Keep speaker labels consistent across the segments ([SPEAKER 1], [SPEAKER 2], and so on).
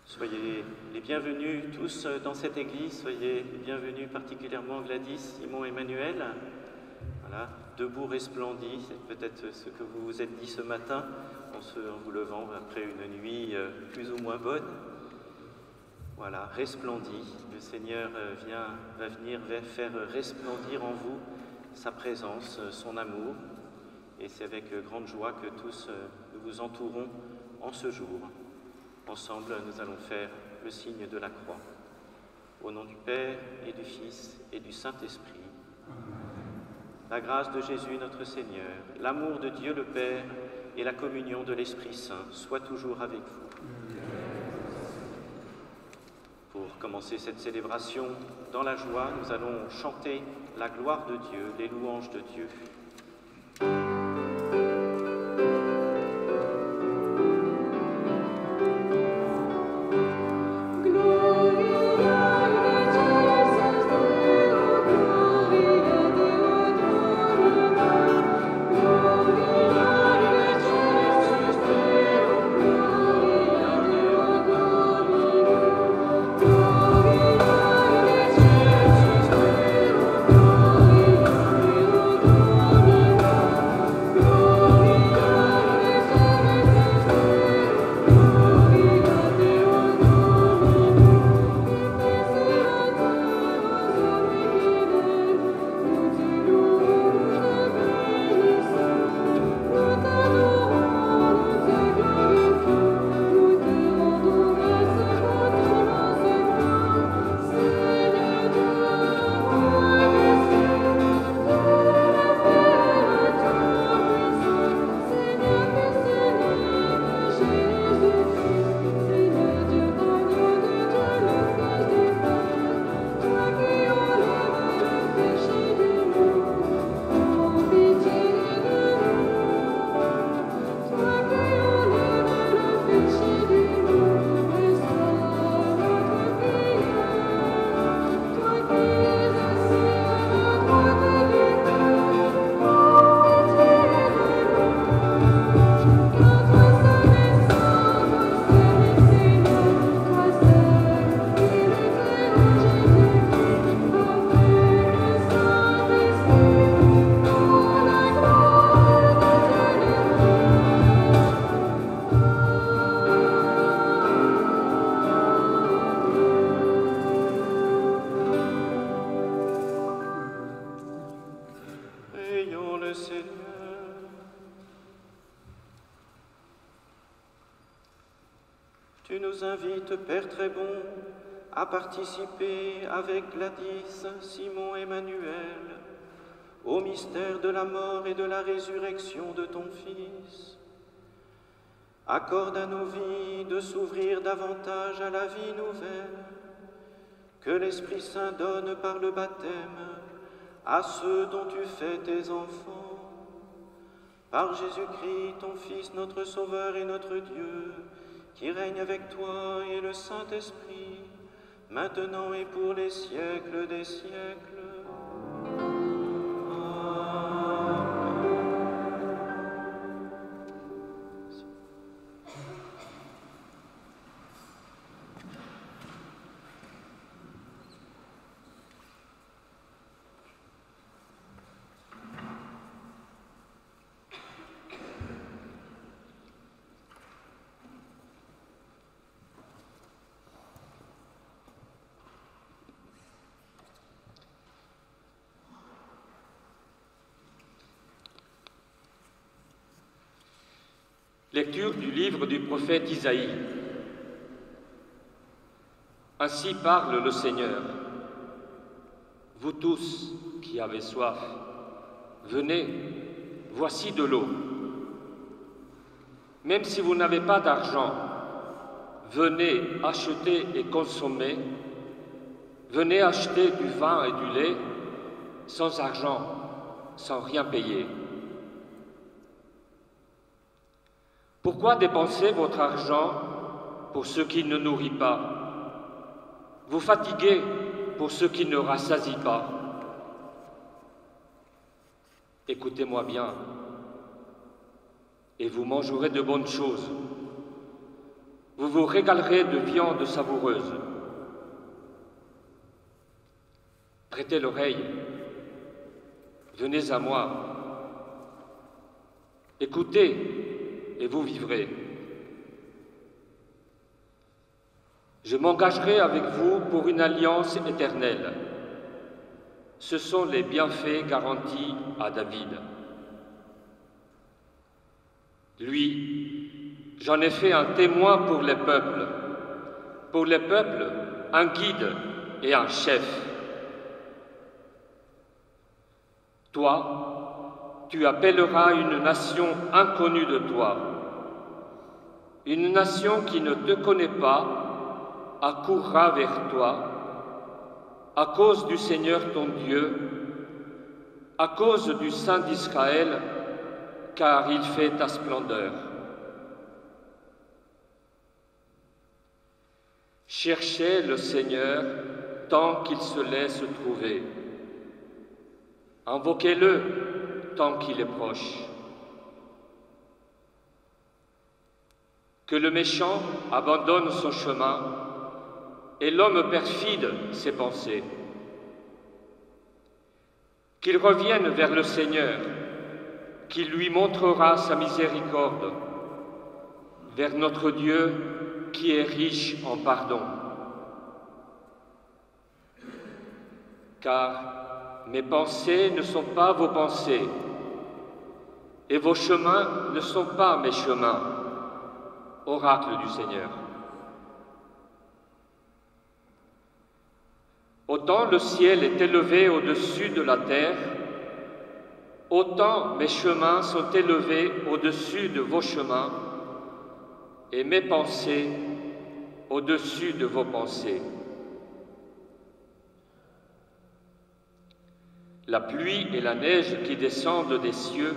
[SPEAKER 1] Soyez les bienvenus tous dans cette église, soyez les bienvenus particulièrement Gladys, Simon, Emmanuel. Voilà, debout resplendis, c'est peut-être ce que vous vous êtes dit ce matin en vous levant après une nuit plus ou moins bonne. Voilà, resplendis, le Seigneur va venir faire resplendir en vous sa présence, son amour, et c'est avec grande joie que tous nous vous entourons en ce jour. Ensemble, nous allons faire le signe de la croix. Au nom du Père et du Fils et du Saint-Esprit. La grâce de Jésus notre Seigneur, l'amour de Dieu le Père et la communion de l'Esprit Saint soient toujours avec vous. Pour commencer cette célébration dans la joie, nous allons chanter la gloire de Dieu, les louanges de Dieu. Tu nous invites, Père très bon, à participer avec Gladys, Simon, Emmanuel, au mystère de la mort et de la résurrection de ton Fils. Accorde à nos vies de s'ouvrir davantage à la vie nouvelle que l'Esprit Saint donne par le baptême à ceux dont tu fais tes enfants. Par Jésus-Christ, ton Fils, notre Sauveur et notre Dieu, qui règne avec toi et le Saint-Esprit, maintenant et pour les siècles des siècles.
[SPEAKER 2] Lecture du livre du prophète Isaïe. Ainsi parle le Seigneur. Vous tous qui avez soif, venez, voici de l'eau. Même si vous n'avez pas d'argent, venez acheter et consommer. Venez acheter du vin et du lait sans argent, sans rien payer. Pourquoi dépenser votre argent pour ce qui ne nourrit pas? Vous fatiguez pour ce qui ne rassasie pas. Écoutez-moi bien, et vous mangerez de bonnes choses. Vous vous régalerez de viande savoureuse. Prêtez l'oreille, venez à moi. Écoutez, et vous vivrez. Je m'engagerai avec vous pour une alliance éternelle. Ce sont les bienfaits garantis à David. Lui, j'en ai fait un témoin pour les peuples, un guide et un chef. Toi, tu appelleras une nation inconnue de toi. Une nation qui ne te connaît pas accourra vers toi à cause du Seigneur ton Dieu, à cause du Saint d'Israël, car il fait ta splendeur. Cherchez le Seigneur tant qu'il se laisse trouver. Invoquez-le tant qu'il est proche. Que le méchant abandonne son chemin et l'homme perfide ses pensées. Qu'il revienne vers le Seigneur, qui lui montrera sa miséricorde, vers notre Dieu qui est riche en pardon. Car mes pensées ne sont pas vos pensées, et vos chemins ne sont pas mes chemins, oracle du Seigneur. Autant le ciel est élevé au-dessus de la terre, autant mes chemins sont élevés au-dessus de vos chemins, et mes pensées au-dessus de vos pensées. La pluie et la neige qui descendent des cieux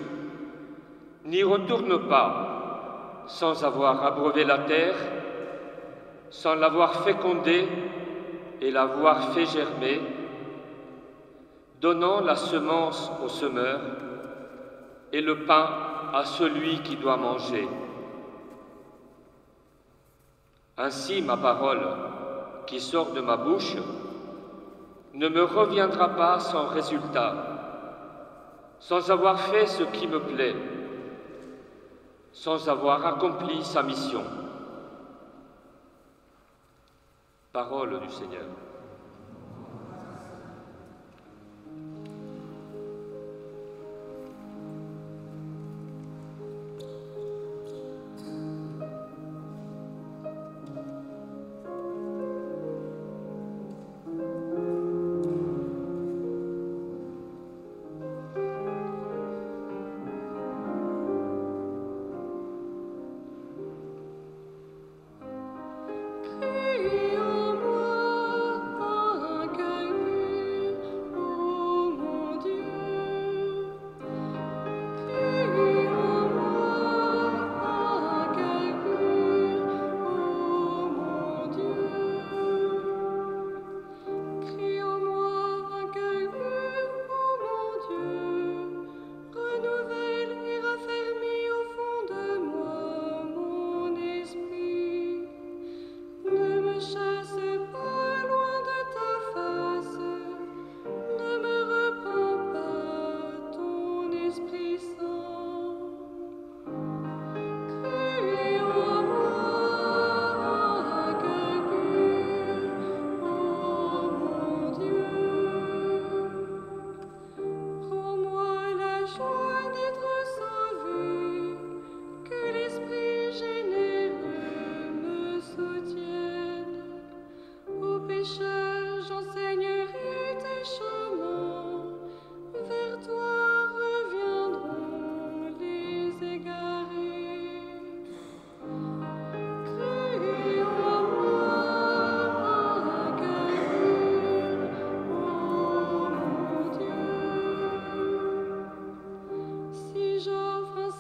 [SPEAKER 2] n'y retournent pas sans avoir abreuvé la terre, sans l'avoir fécondée et l'avoir fait germer, donnant la semence au semeur et le pain à celui qui doit manger. Ainsi ma parole, qui sort de ma bouche, ne me reviendra pas sans résultat, sans avoir fait ce qui me plaît, sans avoir accompli sa mission. Parole du Seigneur.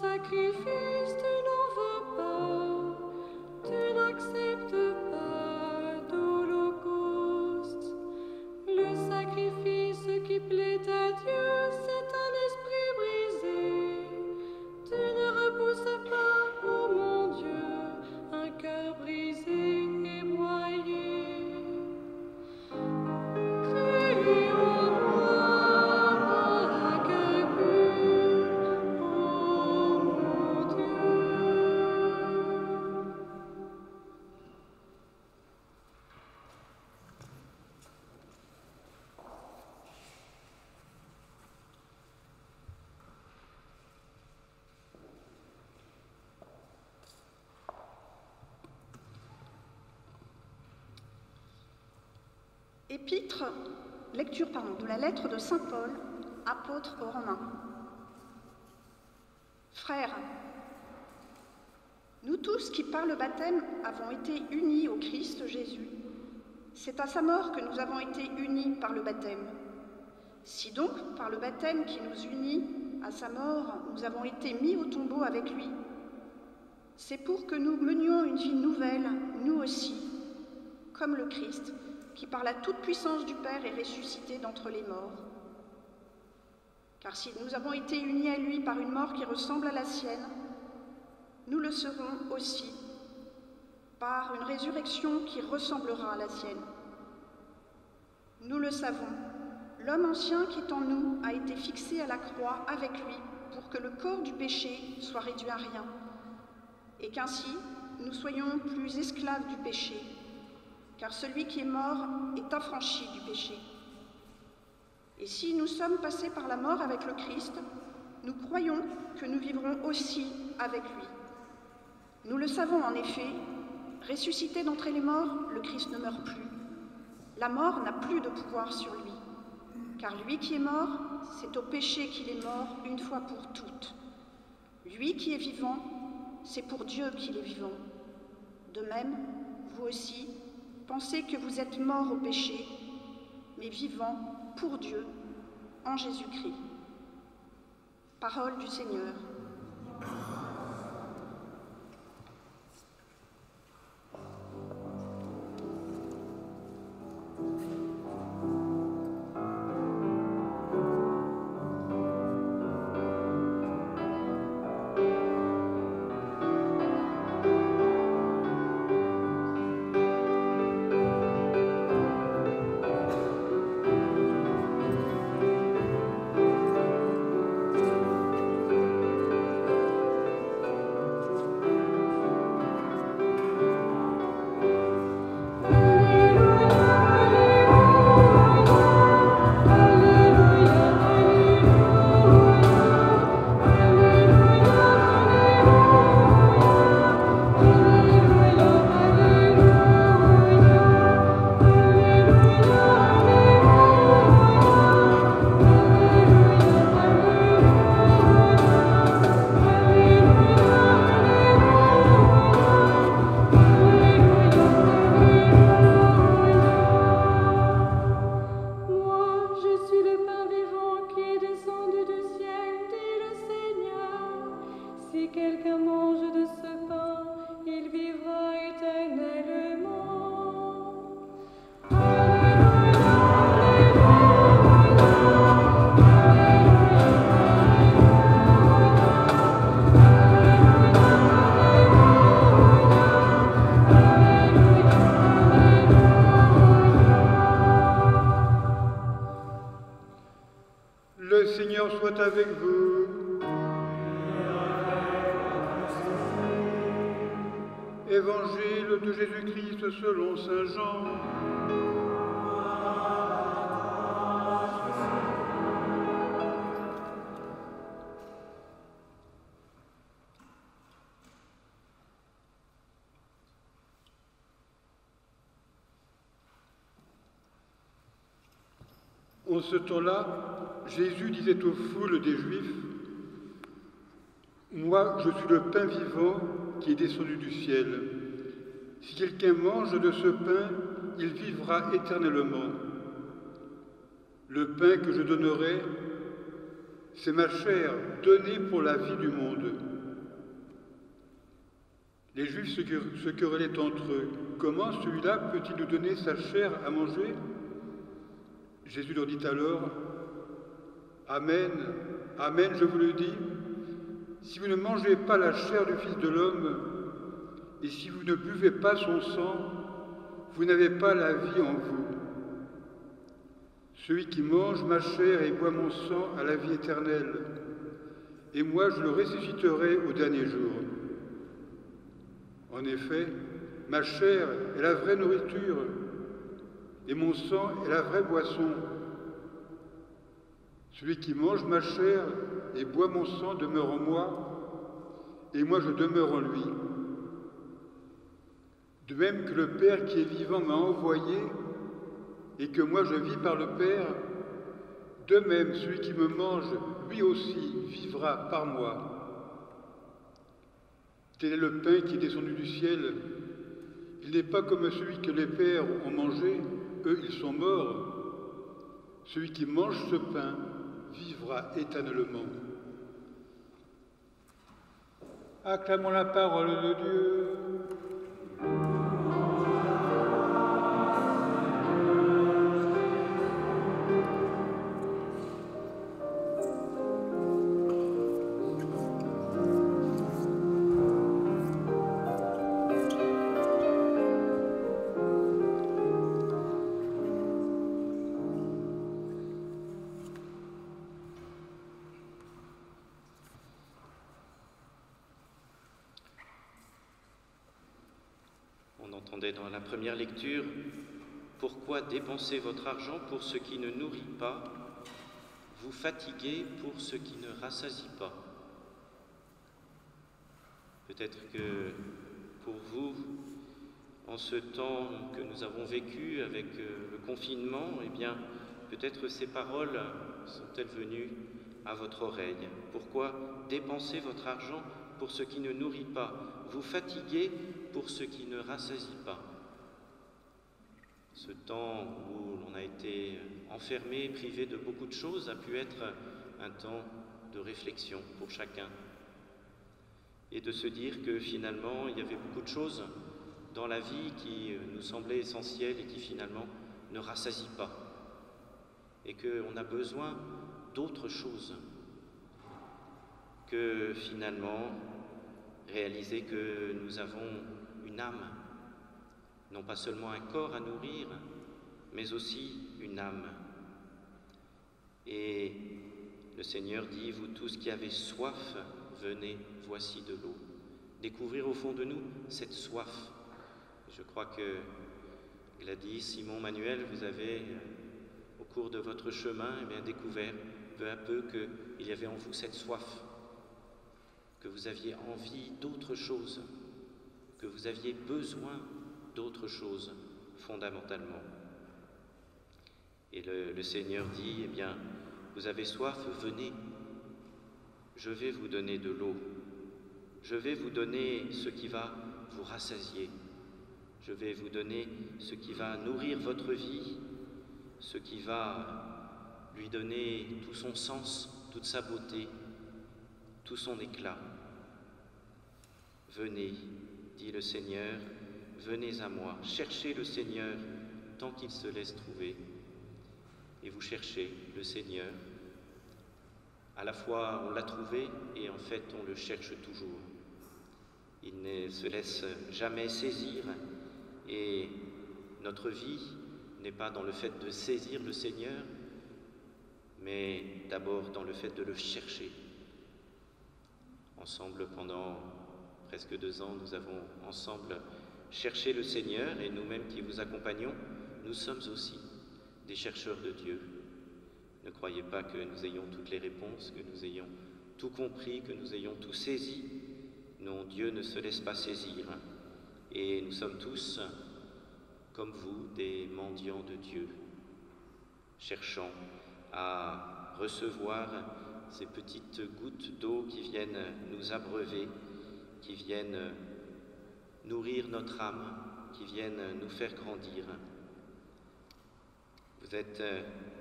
[SPEAKER 3] sacrifice tu n'en veux pas, tu n'acceptes pas d'holocauste. Le sacrifice qui plaît à Dieu, c'est un esprit brisé. Tu ne repousses pas, ô mon Dieu, un cœur brisé et broyé. Crée en moi un cœur pur, ô mon Dieu.
[SPEAKER 4] Lecture de la lettre de saint Paul, apôtre aux Romains. Frères, nous tous qui par le baptême avons été unis au Christ Jésus, c'est à sa mort que nous avons été unis par le baptême. Si donc, par le baptême qui nous unit à sa mort, nous avons été mis au tombeau avec lui, c'est pour que nous menions une vie nouvelle, nous aussi, comme le Christ, qui par la toute-puissance du Père est ressuscité d'entre les morts. Car si nous avons été unis à lui par une mort qui ressemble à la sienne, nous le serons aussi par une résurrection qui ressemblera à la sienne. Nous le savons, l'homme ancien qui est en nous a été fixé à la croix avec lui pour que le corps du péché soit réduit à rien, et qu'ainsi nous soyons plus esclaves du péché, car celui qui est mort est affranchi du péché. Et si nous sommes passés par la mort avec le Christ, nous croyons que nous vivrons aussi avec lui. Nous le savons en effet, ressuscité d'entre les morts, le Christ ne meurt plus. La mort n'a plus de pouvoir sur lui, car lui qui est mort, c'est au péché qu'il est mort une fois pour toutes. Lui qui est vivant, c'est pour Dieu qu'il est vivant. De même, vous aussi, pensez que vous êtes morts au péché, mais vivants pour Dieu en Jésus-Christ. Parole du Seigneur.
[SPEAKER 5] Le Seigneur soit avec vous. Évangile de Jésus-Christ selon saint Jean. En ce temps-là, Jésus disait aux foules des Juifs, « Moi, je suis le pain vivant qui est descendu du ciel. Si quelqu'un mange de ce pain, il vivra éternellement. Le pain que je donnerai, c'est ma chair donnée pour la vie du monde. Les Juifs se querellaient entre eux. Comment celui-là peut-il nous donner sa chair à manger? Jésus leur dit alors, Amen, Amen, je vous le dis, si vous ne mangez pas la chair du Fils de l'homme, et si vous ne buvez pas son sang, vous n'avez pas la vie en vous. Celui qui mange ma chair et boit mon sang a la vie éternelle, et moi je le ressusciterai au dernier jour. En effet, ma chair est la vraie nourriture, et mon sang est la vraie boisson. Celui qui mange ma chair et boit mon sang demeure en moi, et moi je demeure en lui. De même que le Père qui est vivant m'a envoyé, et que moi je vis par le Père, de même celui qui me mange, lui aussi vivra par moi. Tel est le pain qui est descendu du ciel. Il n'est pas comme celui que les pères ont mangé, eux ils sont morts. Celui qui mange ce pain vivra éternellement. Acclamons la parole de Dieu.
[SPEAKER 1] Dans la première lecture, pourquoi dépenser votre argent pour ce qui ne nourrit pas, vous fatiguer pour ce qui ne rassasie pas? Peut-être que pour vous, en ce temps que nous avons vécu avec le confinement, eh bien, peut-être ces paroles sont-elles venues à votre oreille. Pourquoi dépenser votre argent pour ce qui ne nourrit pas, vous fatiguer pour ce qui ne rassasie pas? Ce temps où l'on a été enfermé, privé de beaucoup de choses, a pu être un temps de réflexion pour chacun. Et de se dire que finalement, il y avait beaucoup de choses dans la vie qui nous semblaient essentielles et qui finalement ne rassasient pas. Et qu'on a besoin d'autre chose que finalement réaliser que nous avons une âme, non pas seulement un corps à nourrir, mais aussi une âme. Et le Seigneur dit, vous tous qui avez soif, venez, voici de l'eau. Découvrir au fond de nous cette soif. Je crois que Gladys, Simon, Manuel, vous avez, au cours de votre chemin, découvert peu à peu qu'il y avait en vous cette soif, que vous aviez envie d'autre chose, que vous aviez besoin d'autre chose, fondamentalement. Et le Seigneur dit, eh bien, vous avez soif, venez, je vais vous donner de l'eau, je vais vous donner ce qui va vous rassasier, je vais vous donner ce qui va nourrir votre vie, ce qui va lui donner tout son sens, toute sa beauté, tout son éclat. Venez, dit le Seigneur, venez à moi, cherchez le Seigneur tant qu'il se laisse trouver. Et vous cherchez le Seigneur. À la fois on l'a trouvé et en fait on le cherche toujours. Il ne se laisse jamais saisir et notre vie n'est pas dans le fait de saisir le Seigneur, mais d'abord dans le fait de le chercher. Ensemble, pendant presque 2 ans, nous avons ensemble cherché le Seigneur et nous-mêmes qui vous accompagnons, nous sommes aussi des chercheurs de Dieu. Ne croyez pas que nous ayons toutes les réponses, que nous ayons tout compris, que nous ayons tout saisi. Non, Dieu ne se laisse pas saisir. Et nous sommes tous, comme vous, des mendiants de Dieu, cherchant à recevoir ces petites gouttes d'eau qui viennent nous abreuver, qui viennent nourrir notre âme, qui viennent nous faire grandir. Vous êtes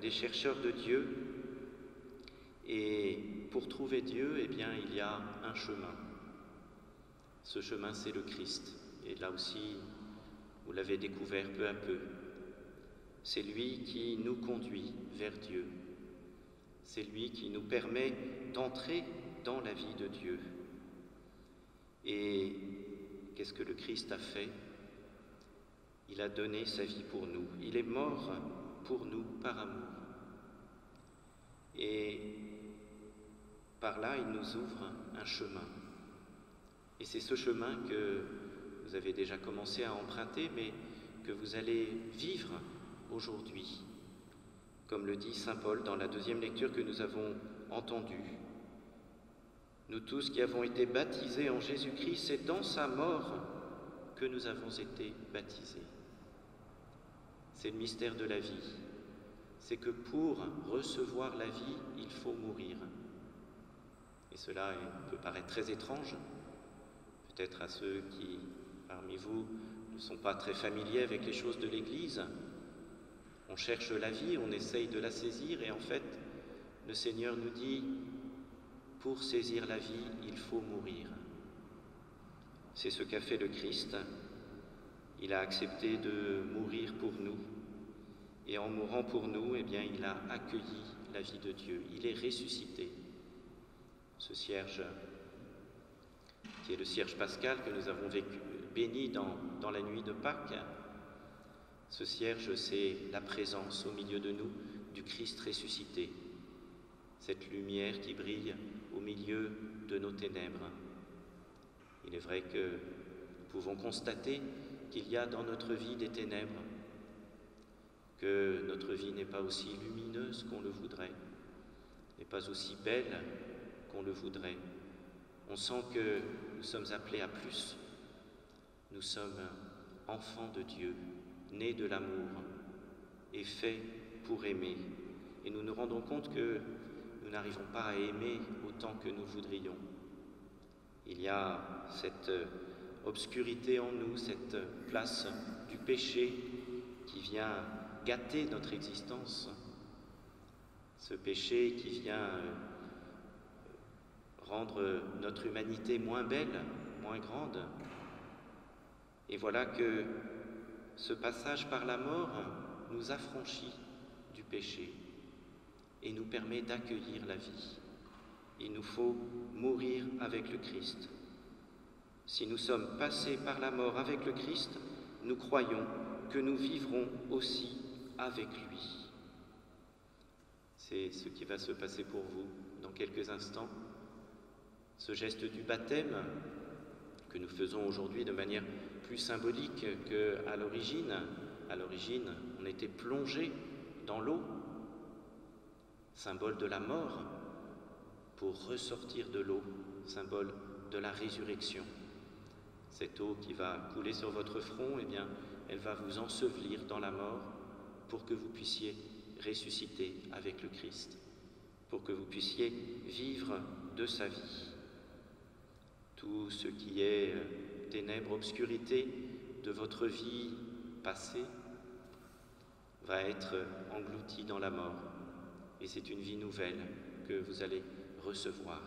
[SPEAKER 1] des chercheurs de Dieu et pour trouver Dieu, eh bien, il y a un chemin. Ce chemin, c'est le Christ. Et là aussi, vous l'avez découvert peu à peu. C'est lui qui nous conduit vers Dieu. C'est lui qui nous permet d'entrer dans la vie de Dieu. Et qu'est-ce que le Christ a fait? Il a donné sa vie pour nous. Il est mort pour nous par amour. Et par là, il nous ouvre un chemin. Et c'est ce chemin que vous avez déjà commencé à emprunter, mais que vous allez vivre aujourd'hui. Comme le dit saint Paul dans la deuxième lecture que nous avons entendue. Nous tous qui avons été baptisés en Jésus-Christ, c'est dans sa mort que nous avons été baptisés. C'est le mystère de la vie. C'est que pour recevoir la vie, il faut mourir. Et cela peut paraître très étrange, peut-être à ceux qui, parmi vous, ne sont pas très familiers avec les choses de l'Église. On cherche la vie, on essaye de la saisir, et en fait, le Seigneur nous dit, pour saisir la vie, il faut mourir. C'est ce qu'a fait le Christ. Il a accepté de mourir pour nous. Et en mourant pour nous, eh bien, il a accueilli la vie de Dieu. Il est ressuscité. Ce cierge, qui est le cierge pascal que nous avons béni dans la nuit de Pâques, ce cierge, c'est la présence au milieu de nous du Christ ressuscité. Cette lumière qui brille au milieu de nos ténèbres. Il est vrai que nous pouvons constater qu'il y a dans notre vie des ténèbres, que notre vie n'est pas aussi lumineuse qu'on le voudrait, n'est pas aussi belle qu'on le voudrait. On sent que nous sommes appelés à plus. Nous sommes enfants de Dieu, nés de l'amour et faits pour aimer. Et nous nous rendons compte que nous n'arrivons pas à aimer autant que nous voudrions. Il y a cette obscurité en nous, cette place du péché qui vient gâter notre existence, ce péché qui vient rendre notre humanité moins belle, moins grande. Et voilà que ce passage par la mort nous affranchit du péché et nous permet d'accueillir la vie. Il nous faut mourir avec le Christ. Si nous sommes passés par la mort avec le Christ, nous croyons que nous vivrons aussi avec lui. C'est ce qui va se passer pour vous dans quelques instants. Ce geste du baptême que nous faisons aujourd'hui de manière plus symbolique qu'à l'origine. À l'origine, on était plongé dans l'eau, symbole de la mort, pour ressortir de l'eau, symbole de la résurrection. Cette eau qui va couler sur votre front, eh bien, elle va vous ensevelir dans la mort pour que vous puissiez ressusciter avec le Christ, pour que vous puissiez vivre de sa vie. Tout ce qui est ténèbres, obscurité de votre vie passée va être englouti dans la mort. Et c'est une vie nouvelle que vous allez recevoir.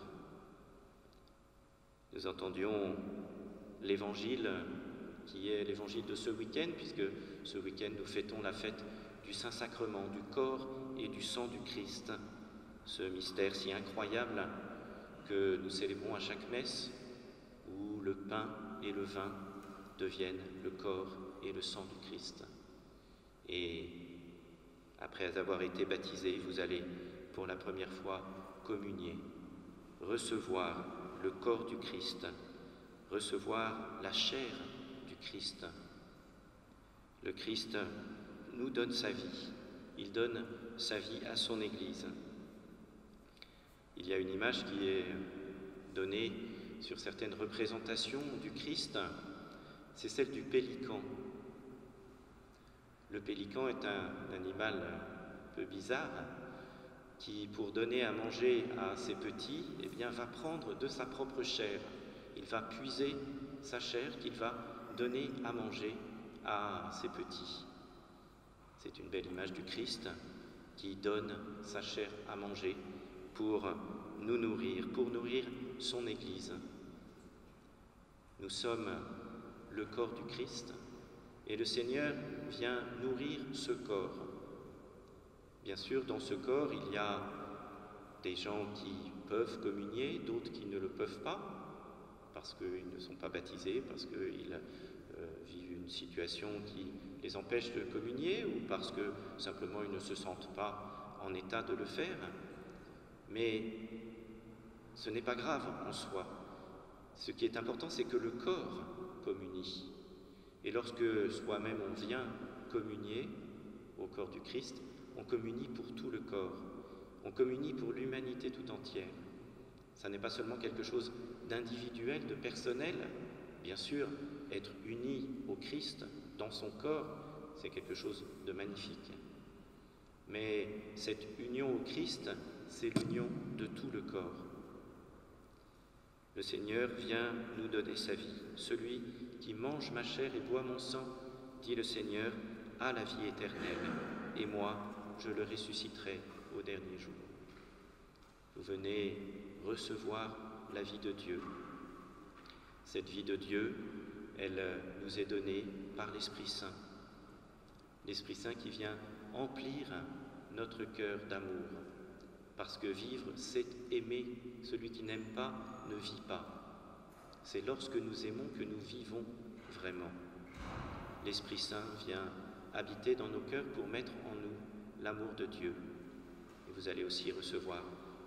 [SPEAKER 1] Nous entendions l'évangile qui est l'évangile de ce week-end, puisque ce week-end nous fêtons la fête du Saint-Sacrement, du corps et du sang du Christ, ce mystère si incroyable que nous célébrons à chaque messe, où le pain et le vin deviennent le corps et le sang du Christ. Et après avoir été baptisé, vous allez pour la première fois communier, recevoir le corps du Christ, recevoir la chair du Christ. Le Christ nous donne sa vie, il donne sa vie à son Église. Il y a une image qui est donnée sur certaines représentations du Christ, c'est celle du pélican. Le pélican est un animal un peu bizarre qui, pour donner à manger à ses petits, eh bien, va prendre de sa propre chair. Il va puiser sa chair qu'il va donner à manger à ses petits. C'est une belle image du Christ qui donne sa chair à manger pour nous nourrir, pour nourrir son Église. Nous sommes le corps du Christ et le Seigneur vient nourrir ce corps. Bien sûr, dans ce corps, il y a des gens qui peuvent communier, d'autres qui ne le peuvent pas, parce qu'ils ne sont pas baptisés, parce qu'ils vivent une situation qui les empêche de communier ou parce que simplement ils ne se sentent pas en état de le faire. Mais ce n'est pas grave en soi. Ce qui est important, c'est que le corps communie. Et lorsque soi-même on vient communier au corps du Christ, on communie pour tout le corps. On communie pour l'humanité tout entière. Ça n'est pas seulement quelque chose d'individuel, de personnel. Bien sûr, être uni au Christ dans son corps, c'est quelque chose de magnifique. Mais cette union au Christ, c'est l'union de tout le corps. Le Seigneur vient nous donner sa vie. Celui qui mange ma chair et boit mon sang, dit le Seigneur, a la vie éternelle, et moi, je le ressusciterai au dernier jour. Vous venez recevoir la vie de Dieu. Cette vie de Dieu, elle nous est donnée par l'Esprit Saint. L'Esprit Saint qui vient emplir notre cœur d'amour. Parce que vivre, c'est aimer. Celui qui n'aime pas ne vit pas. C'est lorsque nous aimons que nous vivons vraiment. L'Esprit Saint vient habiter dans nos cœurs pour mettre en nous l'amour de Dieu. Et vous allez aussi recevoir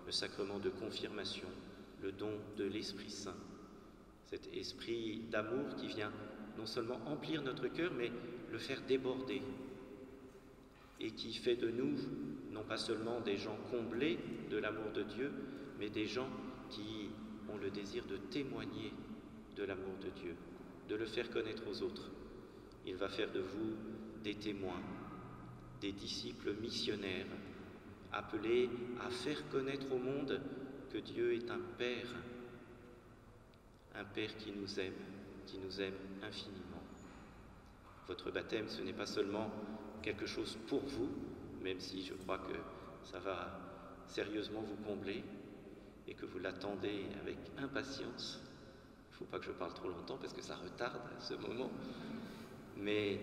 [SPEAKER 1] le sacrement de confirmation, le don de l'Esprit Saint. Cet esprit d'amour qui vient non seulement emplir notre cœur, mais le faire déborder. Et qui fait de nous, non pas seulement des gens comblés de l'amour de Dieu, mais des gens qui ont le désir de témoigner de l'amour de Dieu, de le faire connaître aux autres. Il va faire de vous des témoins, des disciples missionnaires, appelés à faire connaître au monde que Dieu est un Père qui nous aime infiniment. Votre baptême, ce n'est pas seulement quelque chose pour vous, même si je crois que ça va sérieusement vous combler et que vous l'attendez avec impatience. Il ne faut pas que je parle trop longtemps parce que ça retarde ce moment. Mais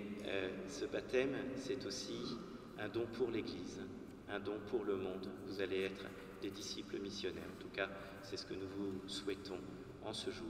[SPEAKER 1] ce baptême, c'est aussi un don pour l'Église, un don pour le monde. Vous allez être des disciples missionnaires. En tout cas, c'est ce que nous vous souhaitons en ce jour.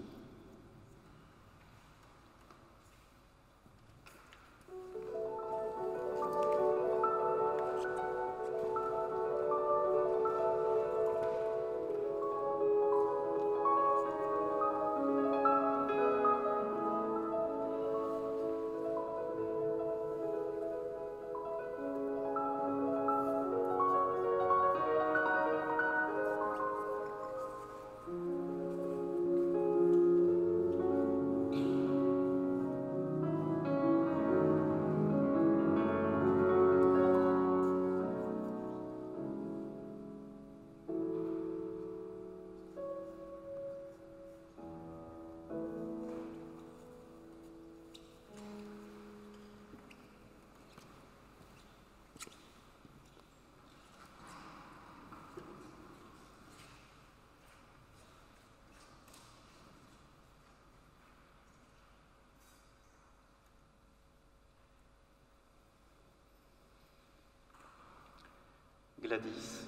[SPEAKER 1] Gladys,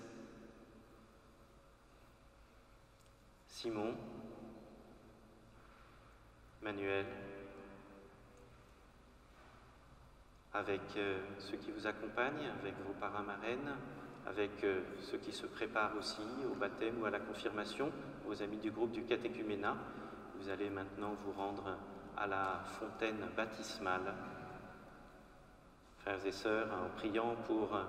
[SPEAKER 1] Simon, Manuel, avec ceux qui vous accompagnent, avec vos parrains marraines, avec ceux qui se préparent aussi au baptême ou à la confirmation, vos amis du groupe du catéchuménat. Vous allez maintenant vous rendre à la fontaine baptismale. Frères et sœurs, en priant pour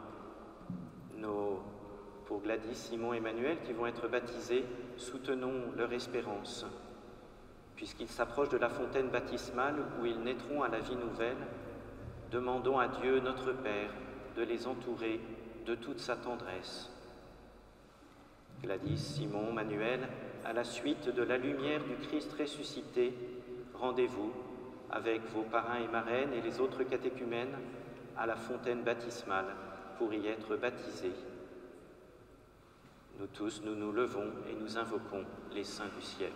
[SPEAKER 1] Gladys, Simon et Manuel qui vont être baptisés, soutenons leur espérance. Puisqu'ils s'approchent de la fontaine baptismale où ils naîtront à la vie nouvelle, demandons à Dieu notre Père de les entourer de toute sa tendresse. Gladys, Simon, Manuel, à la suite de la lumière du Christ ressuscité, rendez-vous avec vos parrains et marraines et les autres catéchumènes à la fontaine baptismale pour y être baptisés. Nous tous, nous nous levons et nous invoquons les saints du ciel.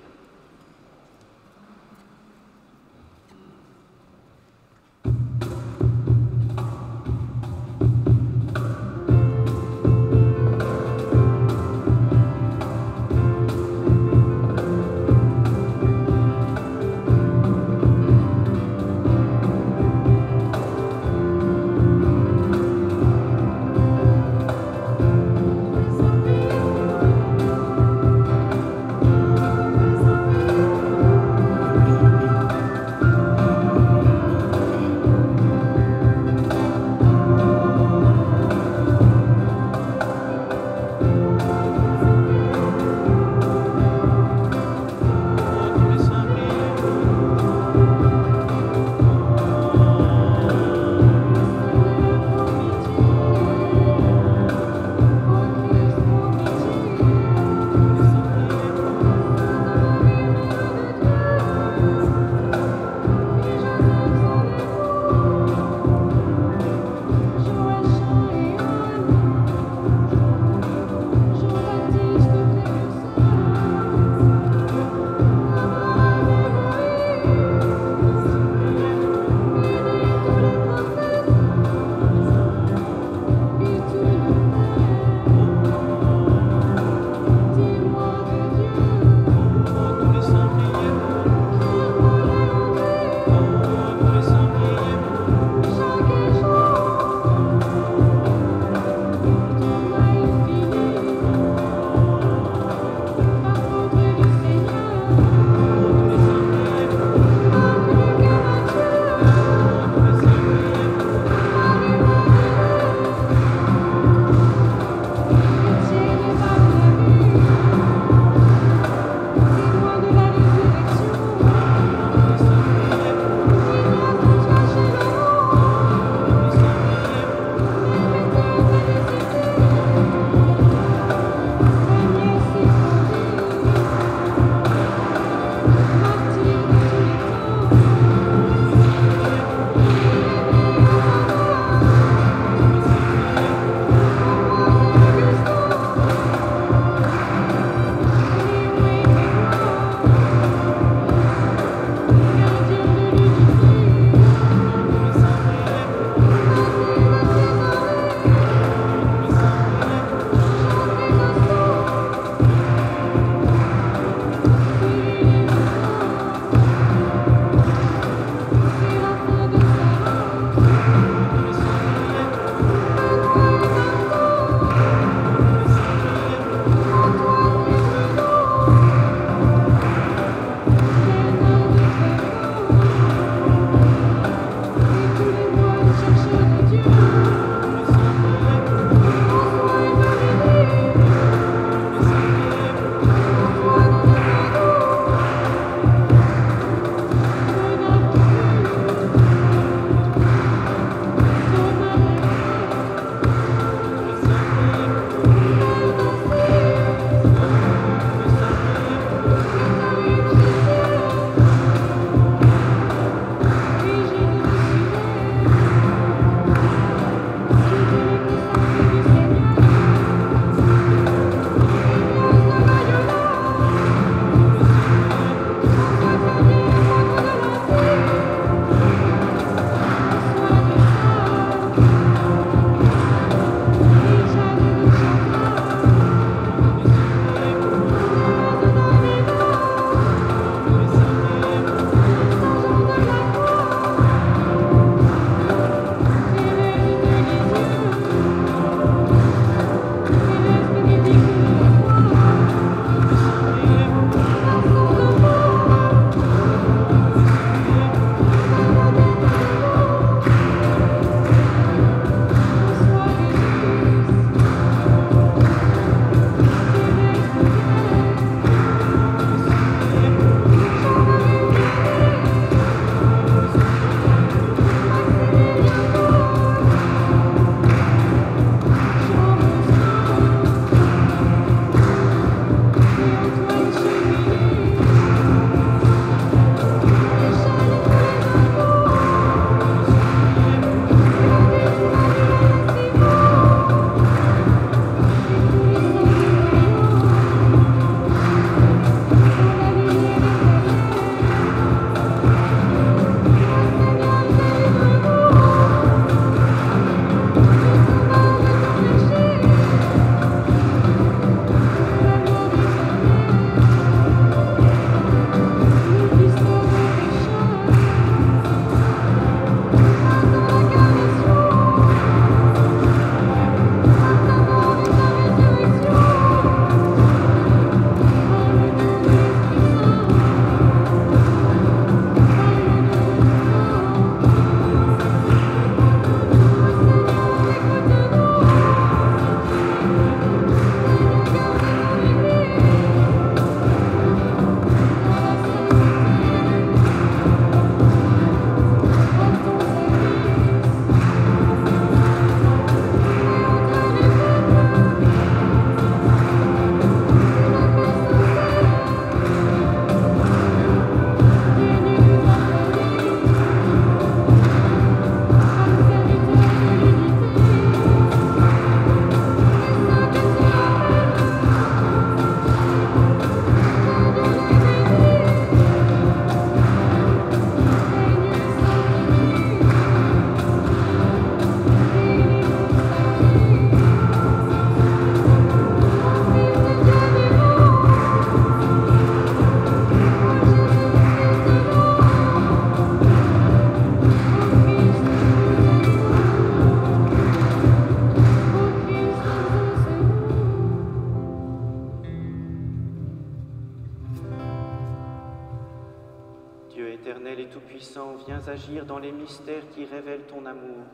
[SPEAKER 1] éternel et tout-puissant, viens agir dans les mystères qui révèlent ton amour.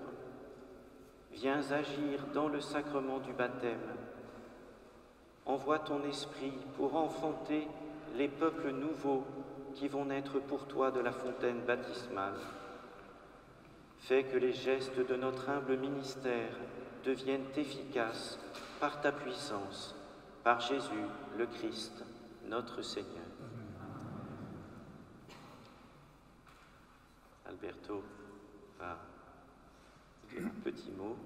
[SPEAKER 1] Viens agir dans le sacrement du baptême. Envoie ton esprit pour enfanter les peuples nouveaux qui vont naître pour toi de la fontaine baptismale. Fais que les gestes de notre humble ministère deviennent efficaces par ta puissance, par Jésus le Christ, notre Seigneur. Alberto va dire un petit mot.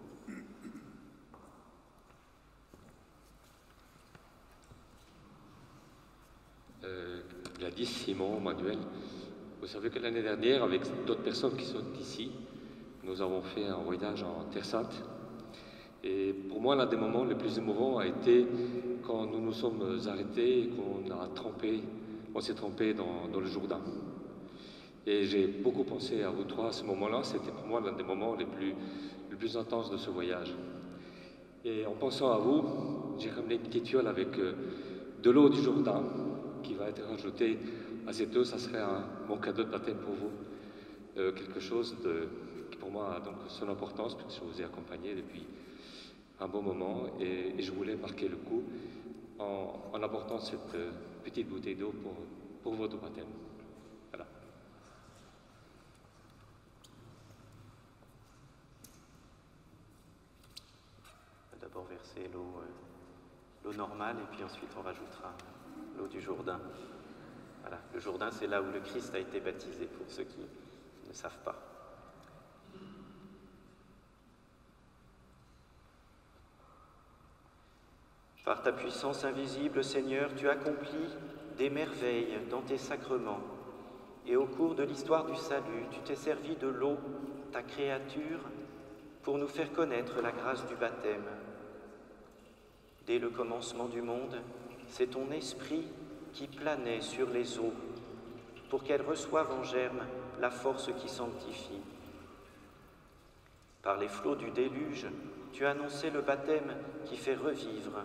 [SPEAKER 2] Gladys, Simon, Manuel, vous savez que l'année dernière, avec d'autres personnes qui sont ici, nous avons fait un voyage en Terre Sainte. Et pour moi, l'un des moments les plus émouvants a été quand nous nous sommes arrêtés et on s'est trempé dans le Jourdain. Et j'ai beaucoup pensé à vous trois à ce moment-là. C'était pour moi l'un des moments les plus intenses de ce voyage. Et en pensant à vous, j'ai ramené une petite fiole avec de l'eau du Jourdain qui va être rajoutée à cette eau. Ça serait mon cadeau de baptême pour vous. Quelque chose qui pour moi a donc son importance, puisque je vous ai accompagné depuis un bon moment. Et je voulais marquer le coup en apportant cette petite bouteille d'eau pour votre baptême. Voilà.
[SPEAKER 1] D'abord verser l'eau normale et puis ensuite on rajoutera l'eau du Jourdain. Voilà, le Jourdain c'est là où le Christ a été baptisé pour ceux qui ne savent pas. Par ta puissance invisible, Seigneur, tu accomplis des merveilles dans tes sacrements. Et au cours de l'histoire du salut, tu t'es servi de l'eau, ta créature, pour nous faire connaître la grâce du baptême. Dès le commencement du monde, c'est ton esprit qui planait sur les eaux pour qu'elles reçoivent en germe la force qui sanctifie. Par les flots du déluge, tu annonçais le baptême qui fait revivre,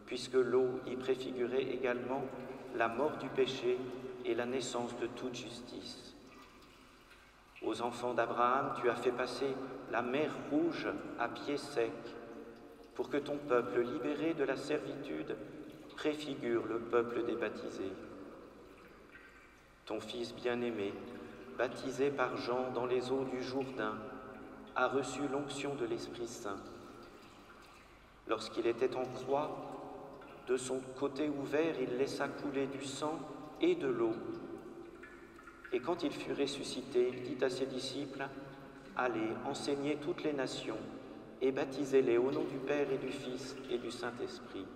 [SPEAKER 1] puisque l'eau y préfigurait également la mort du péché et la naissance de toute justice. Aux enfants d'Abraham, tu as fait passer la mer Rouge à pied sec, pour que ton peuple, libéré de la servitude, préfigure le peuple des baptisés. Ton Fils bien-aimé, baptisé par Jean dans les eaux du Jourdain, a reçu l'onction de l'Esprit Saint. Lorsqu'il était en croix, de son côté ouvert, il laissa couler du sang et de l'eau. Et quand il fut ressuscité, il dit à ses disciples, « Allez, enseignez toutes les nations et baptisez-les au nom du Père et du Fils et du Saint-Esprit.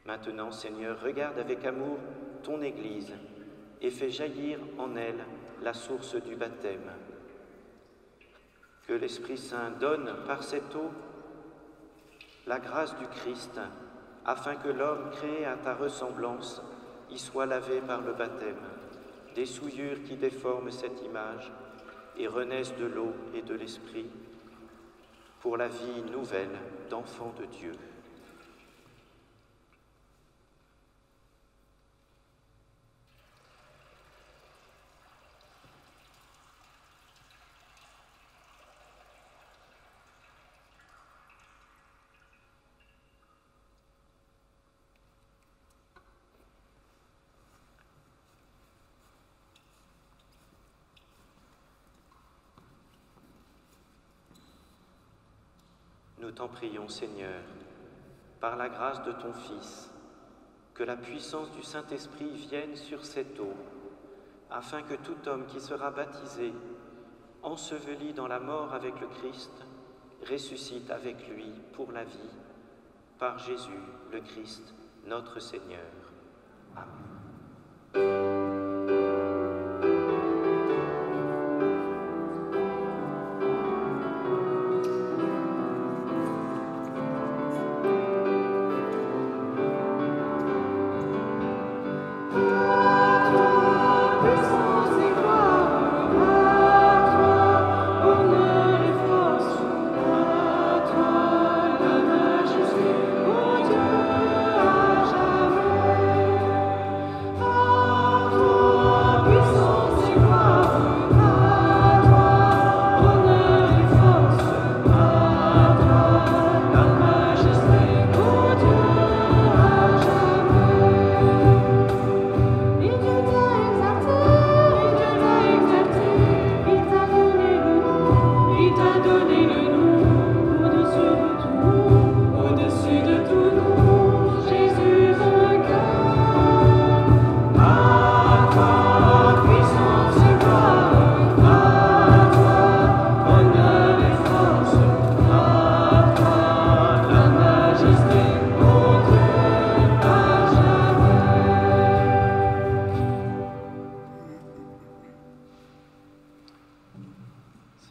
[SPEAKER 1] Maintenant, Seigneur, regarde avec amour ton Église et fais jaillir en elle la source du baptême. Que l'Esprit Saint donne par cette eau la grâce du Christ, afin que l'homme créé à ta ressemblance y soit lavé par le baptême, des souillures qui déforment cette image et renaissent de l'eau et de l'Esprit, pour la vie nouvelle d'enfants de Dieu. » Nous t'en prions, Seigneur, par la grâce de ton Fils, que la puissance du Saint-Esprit vienne sur cette eau, afin que tout homme qui sera baptisé, enseveli dans la mort avec le Christ, ressuscite avec lui pour la vie, par Jésus le Christ, notre Seigneur. Amen.
[SPEAKER 3] Amen.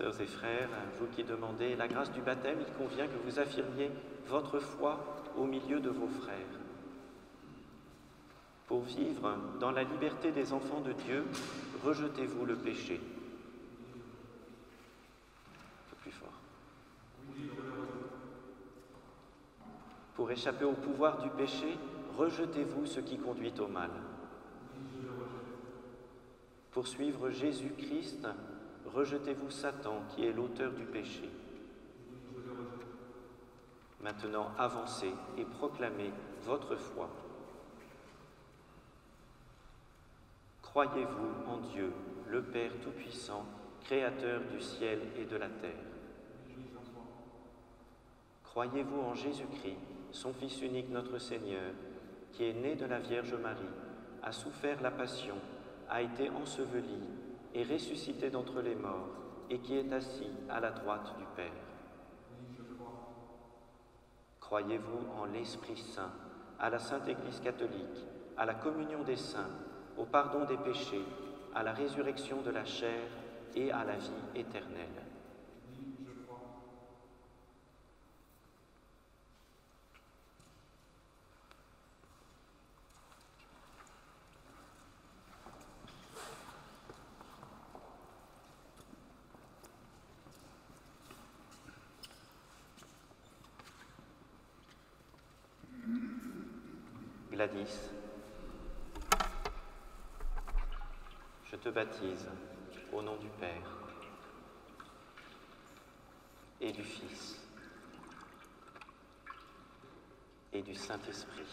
[SPEAKER 1] Sœurs et frères, vous qui demandez la grâce du baptême, il convient que vous affirmiez votre foi au milieu de vos frères. Pour vivre dans la liberté des enfants de Dieu, rejetez-vous le péché. Un peu plus fort. Pour échapper au pouvoir du péché, rejetez-vous ce qui conduit au mal. Pour suivre Jésus-Christ, rejetez-vous Satan qui est l'auteur du péché. Maintenant, avancez et proclamez votre foi. Croyez-vous en Dieu, le Père Tout-Puissant, Créateur du ciel et de la terre? Croyez-vous en Jésus-Christ, son Fils unique, notre Seigneur, qui est né de la Vierge Marie, a souffert la passion, a été enseveli et ressuscité d'entre les morts, et qui est assis à la droite du Père? Croyez-vous en l'Esprit Saint, à la Sainte Église catholique, à la communion des saints, au pardon des péchés, à la résurrection de la chair et à la vie éternelle? Gladys, je te baptise au nom du Père et du Fils et du Saint-Esprit.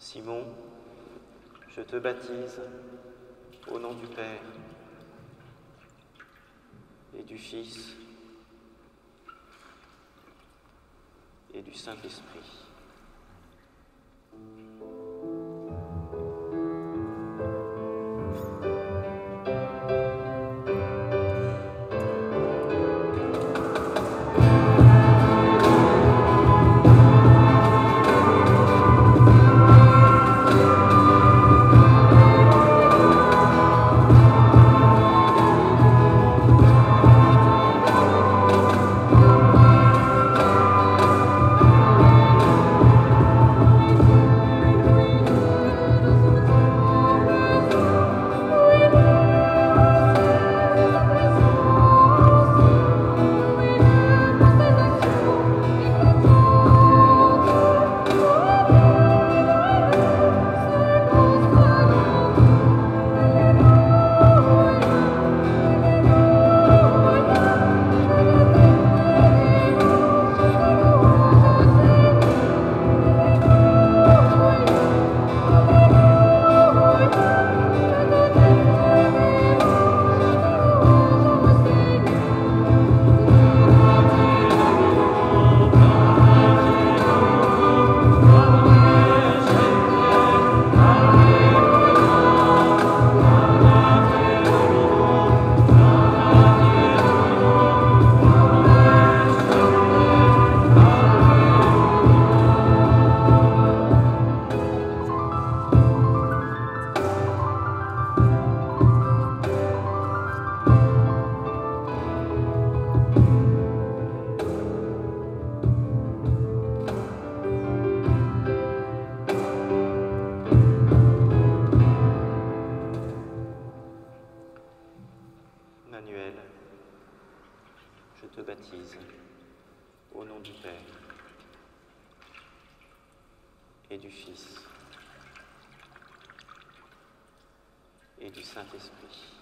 [SPEAKER 1] Simon, je te baptise au nom du Père et du Fils et du Saint-Esprit. et du Fils et du Saint-Esprit.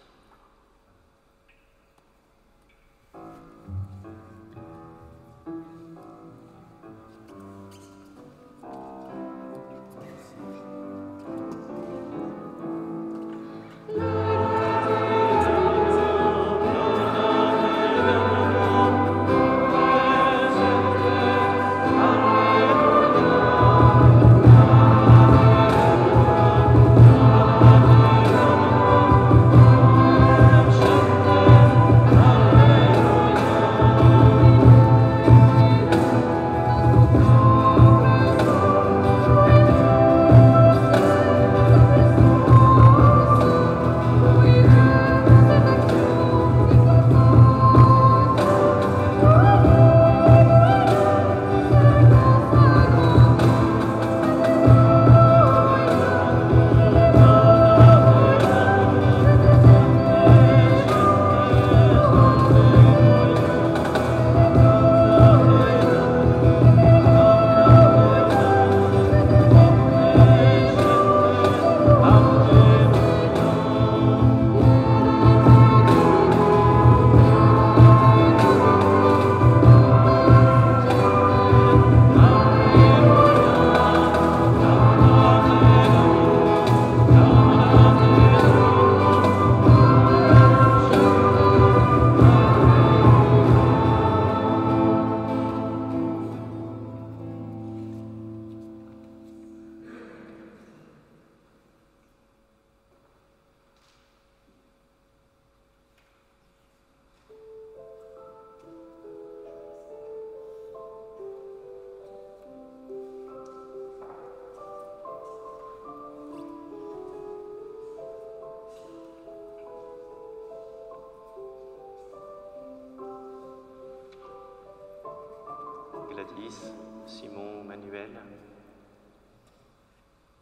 [SPEAKER 1] Gladys, Simon, Manuel,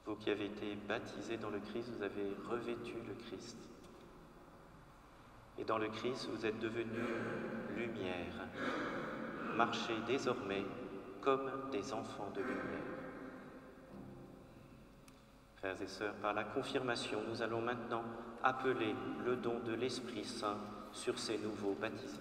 [SPEAKER 1] vous qui avez été baptisés dans le Christ, vous avez revêtu le Christ. Et dans le Christ, vous êtes devenus lumière. Marchez désormais comme des enfants de lumière. Frères et sœurs, par la confirmation, nous allons maintenant appeler le don de l'Esprit Saint sur ces nouveaux baptisés.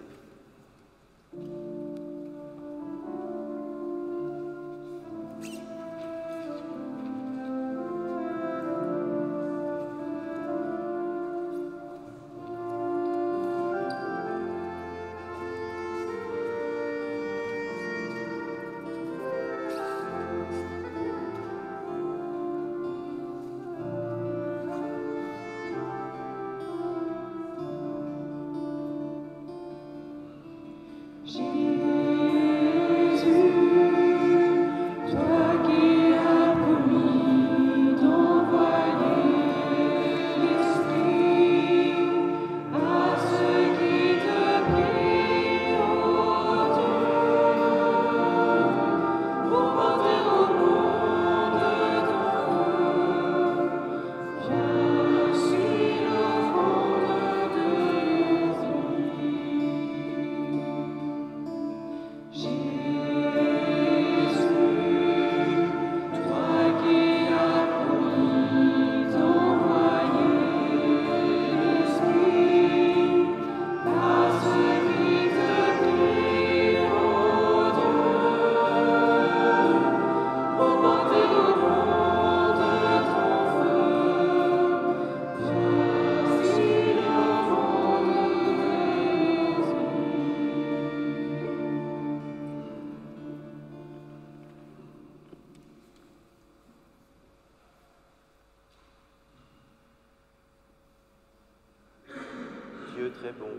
[SPEAKER 1] Dieu très bon,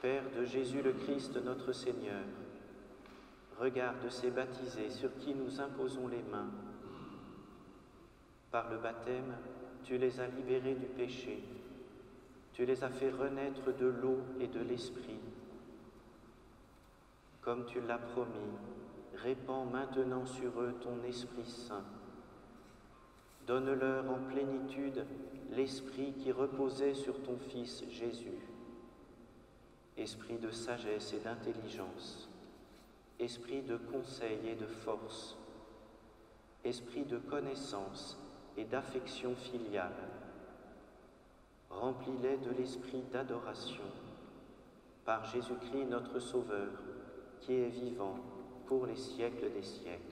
[SPEAKER 1] Père de Jésus le Christ notre Seigneur, regarde ces baptisés sur qui nous imposons les mains. Par le baptême, tu les as libérés du péché, tu les as fait renaître de l'eau et de l'Esprit. Comme tu l'as promis, répands maintenant sur eux ton Esprit Saint. Donne-leur en plénitude l'Esprit qui reposait sur ton Fils Jésus. Esprit de sagesse et d'intelligence, esprit de conseil et de force, esprit de connaissance et d'affection filiale. Remplis-les de l'esprit d'adoration par Jésus-Christ notre Sauveur, qui est vivant pour les siècles des siècles.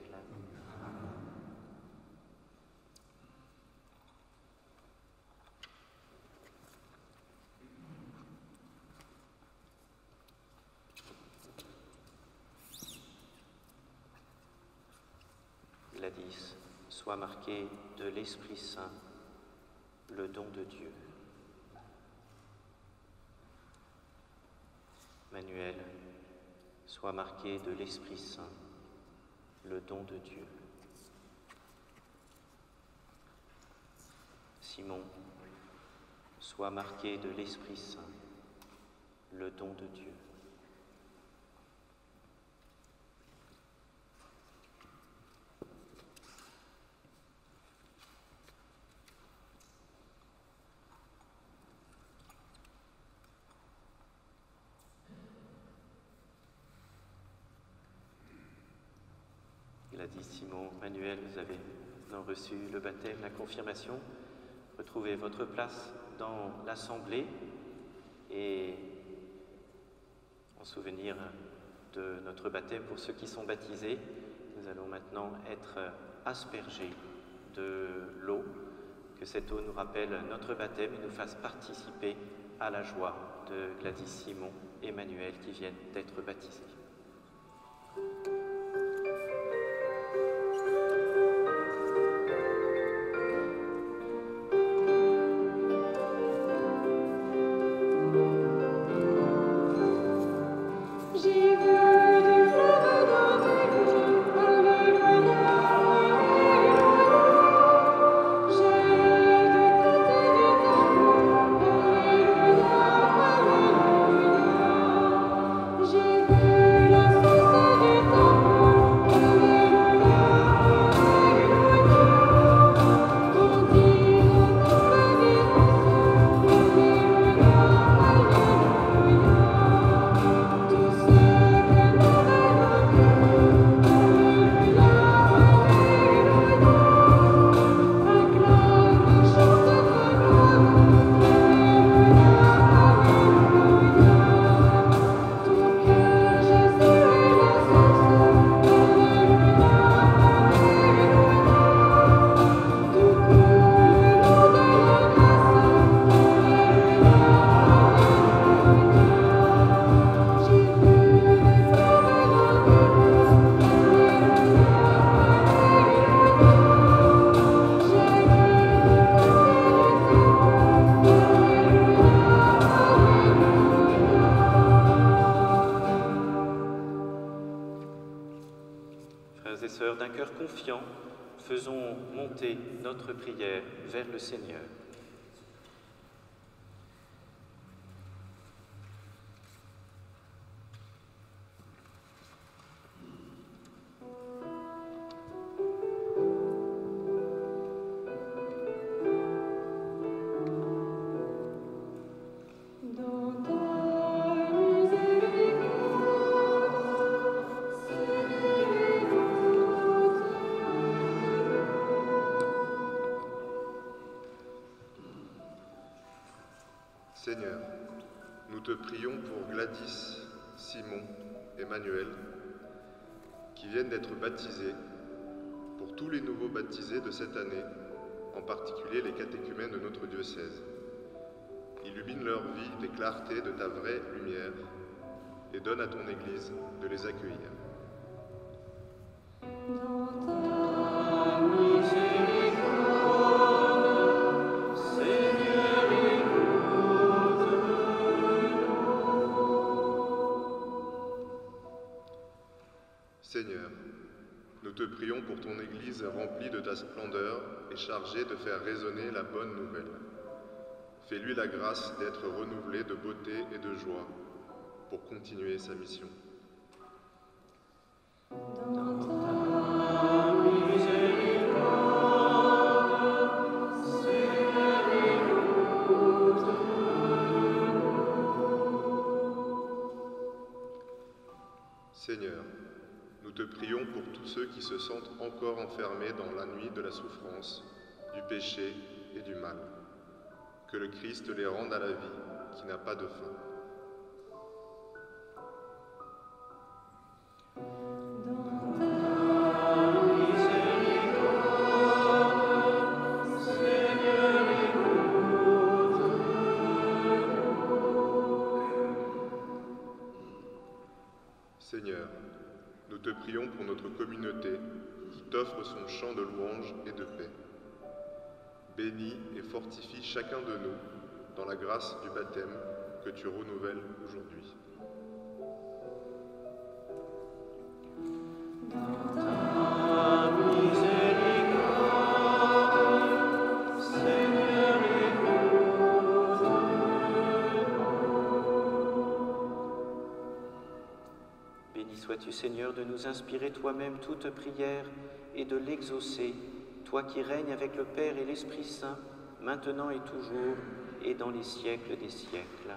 [SPEAKER 1] Gladys, sois marqué de l'Esprit Saint, le don de Dieu. Manuel, sois marqué de l'Esprit Saint, le don de Dieu. Simon, sois marqué de l'Esprit Saint, le don de Dieu. Gladys, Simon, Manuel, vous avez reçu le baptême, la confirmation. Retrouvez votre place dans l'assemblée et en souvenir de notre baptême pour ceux qui sont baptisés, nous allons maintenant être aspergés de l'eau, que cette eau nous rappelle notre baptême et nous fasse participer à la joie de Gladys, Simon et Manuel qui viennent d'être baptisés. D'un cœur confiant, faisons monter notre prière vers le Seigneur.
[SPEAKER 6] Seigneur, nous te prions pour Gladys, Simon et Manuel, qui viennent d'être baptisés, pour tous les nouveaux baptisés de cette année, en particulier les catéchumènes de notre diocèse. Illumine leur vie des clartés de ta vraie lumière et donne à ton Église de les accueillir. Seigneur, nous te prions pour ton Église remplie de ta splendeur et chargée de faire résonner la bonne nouvelle. Fais-lui la grâce d'être renouvelée de beauté et de joie pour continuer sa mission. Seigneur, nous te prions pour tous ceux qui se sentent encore enfermés dans la nuit de la souffrance, du péché et du mal. Que le Christ les rende à la vie qui n'a pas de fin. Seigneur, nous te prions pour notre communauté qui t'offre son chant de louange et de paix. Bénis et fortifie chacun de nous dans la grâce du baptême que tu renouvelles aujourd'hui.
[SPEAKER 1] Béni sois-tu, Seigneur, de nous inspirer toi-même toute prière et de l'exaucer, toi qui règnes avec le Père et l'Esprit Saint, maintenant et toujours, et dans les siècles des siècles.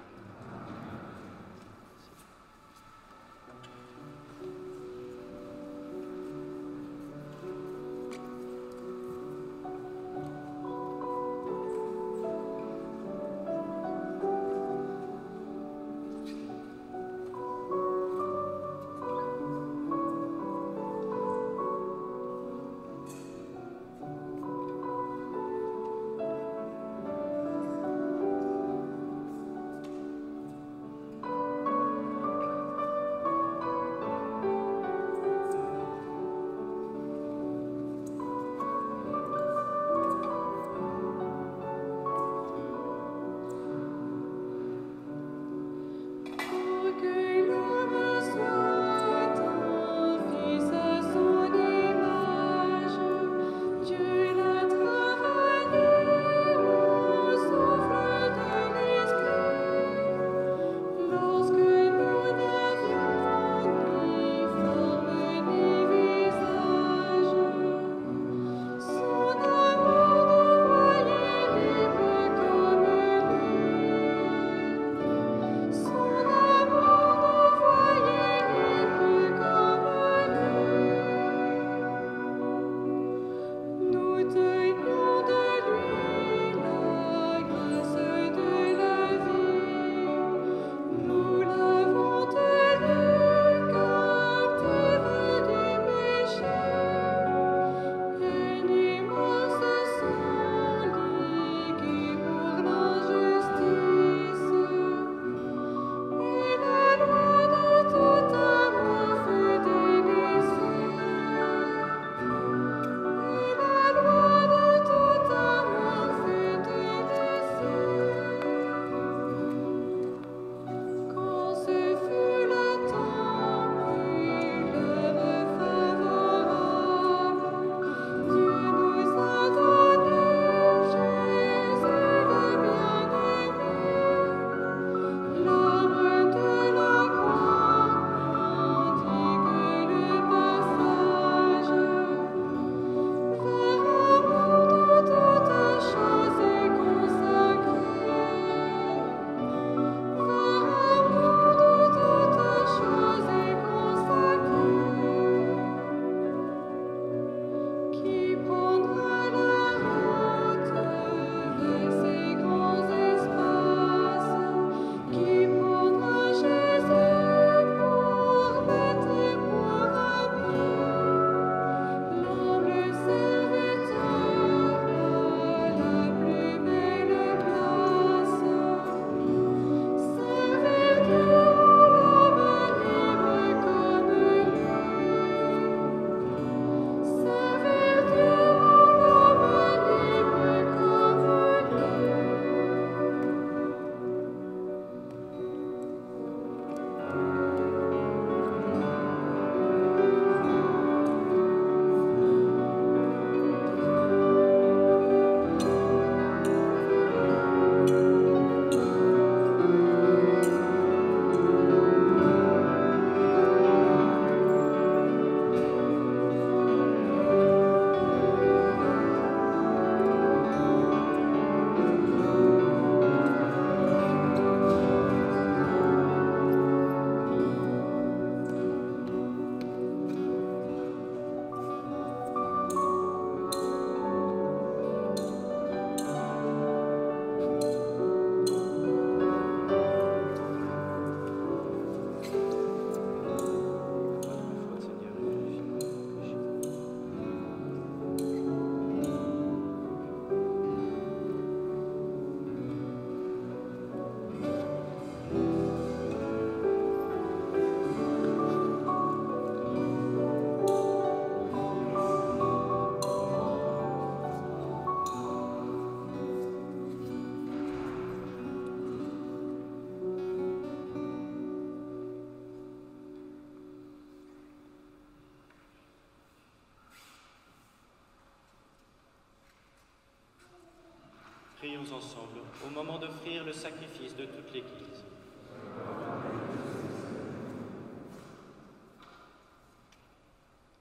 [SPEAKER 1] Prions ensemble au moment d'offrir le sacrifice de toute l'Église.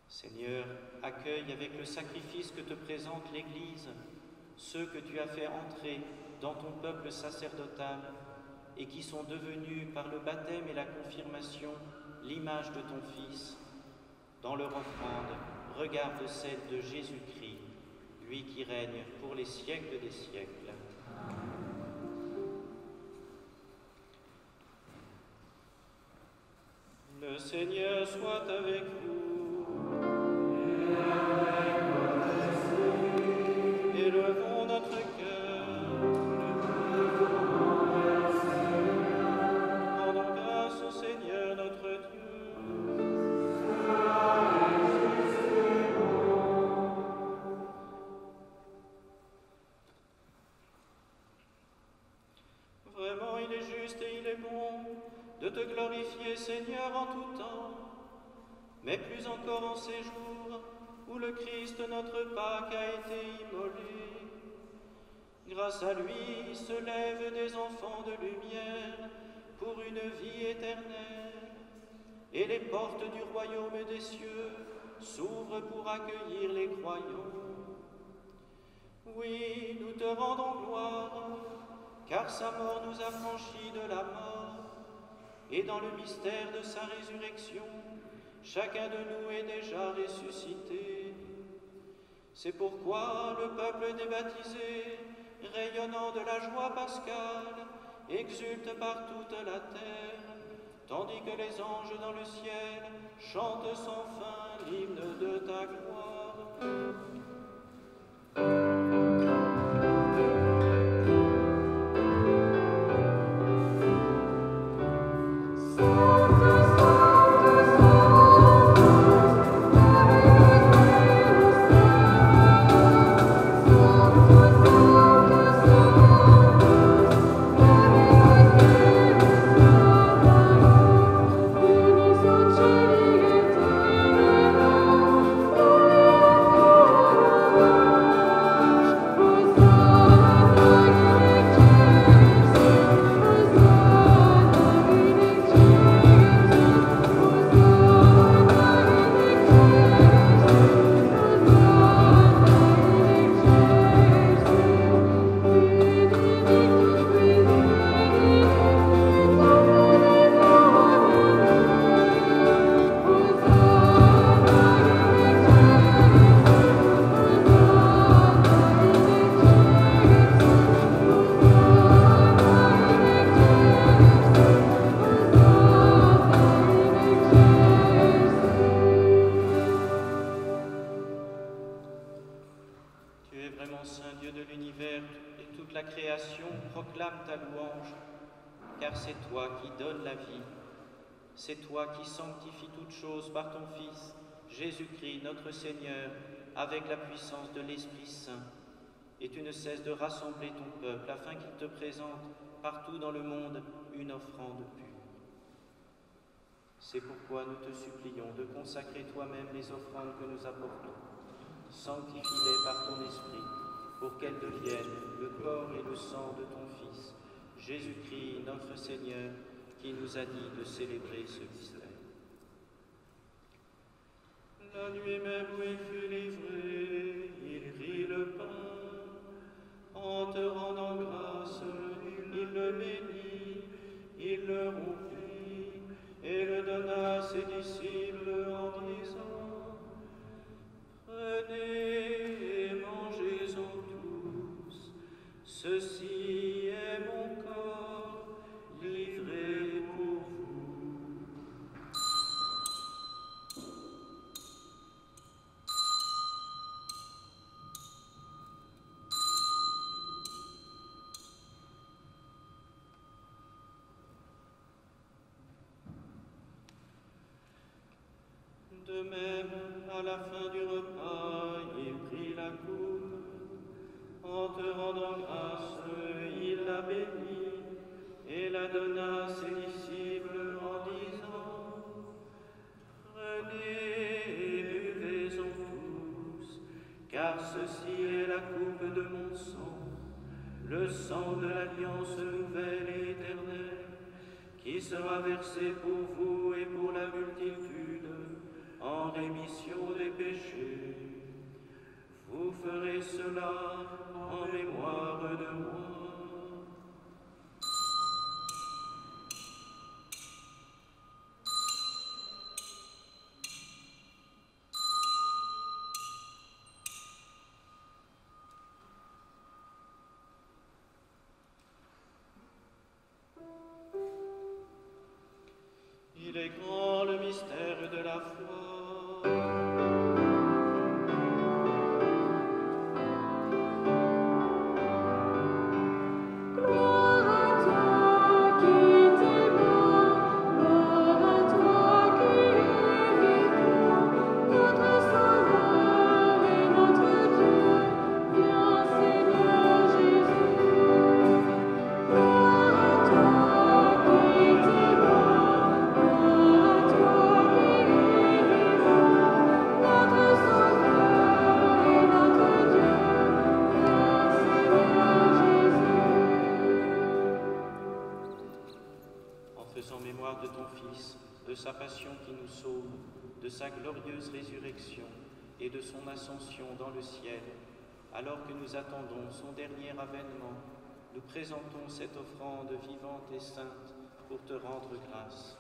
[SPEAKER 1] Seigneur, accueille avec le sacrifice que te présente l'Église ceux que tu as fait entrer dans ton peuple sacerdotal et qui sont devenus par le baptême et la confirmation l'image de ton Fils. Dans leur offrande, regarde celle de Jésus-Christ, lui qui règne pour les siècles des siècles. Le Seigneur soit avec vous. Élevons notre cœur. Rendons grâce au Seigneur notre Dieu. Vraiment, il est juste et il est bon de te glorifier, Seigneur, en tout temps, mais plus encore en ces jours où le Christ, notre Pâque, a été immolé. Grâce à lui se lèvent des enfants de lumière pour une vie éternelle, et les portes du royaume des cieux s'ouvrent pour accueillir les croyants. Oui, nous te rendons gloire, car sa mort nous a franchis de la mort, et dans le mystère de sa résurrection, chacun de nous est déjà ressuscité. C'est pourquoi le peuple des baptisés, rayonnant de la joie pascale, exulte par toute la terre, tandis que les anges dans le ciel chantent sans fin l'hymne de ta gloire. C'est toi qui sanctifies toutes choses par ton Fils, Jésus-Christ, notre Seigneur, avec la puissance de l'Esprit Saint. Et tu ne cesses de rassembler ton peuple afin qu'il te présente partout dans le monde une offrande pure. C'est pourquoi nous te supplions de consacrer toi-même les offrandes que nous apportons. Sanctifie-les par ton Esprit, pour qu'elles deviennent le corps et le sang de ton Fils, Jésus-Christ, notre Seigneur, qui nous a dit de célébrer ce mystère. La nuit même où il fut livré, il prit le pain. En te rendant grâce, il le bénit, il le rompit et le donna à ses disciples en disant: Prenez et mangez-en tous, ceci est mon corps livré pour vous. De même, à la fin du repas, il prit la coupe. En te rendant grâce, il la bénit et la donna à ses disciples en disant: Prenez et buvez-en tous, car ceci est la coupe de mon sang, le sang de l'alliance nouvelle et éternelle, qui sera versé pour vous et pour la multitude en rémission des péchés. Vous ferez cela en mémoire de moi. Il est grand le mystère de la foi.
[SPEAKER 3] Gloire à toi qui t'es mort, gloire à toi qui es vivant, notre Sauveur et notre Dieu, viens Seigneur Jésus. Gloire à toi qui t'es mort, gloire à toi qui es vivant, notre Sauveur et notre Dieu, viens Seigneur Jésus.
[SPEAKER 1] En faisant mémoire de ton Fils, de sa passion qui nous sauve, de sa glorieuse résurrection et de son ascension dans le ciel, alors que nous attendons son dernier avènement, nous présentons cette offrande vivante et sainte pour te rendre grâce.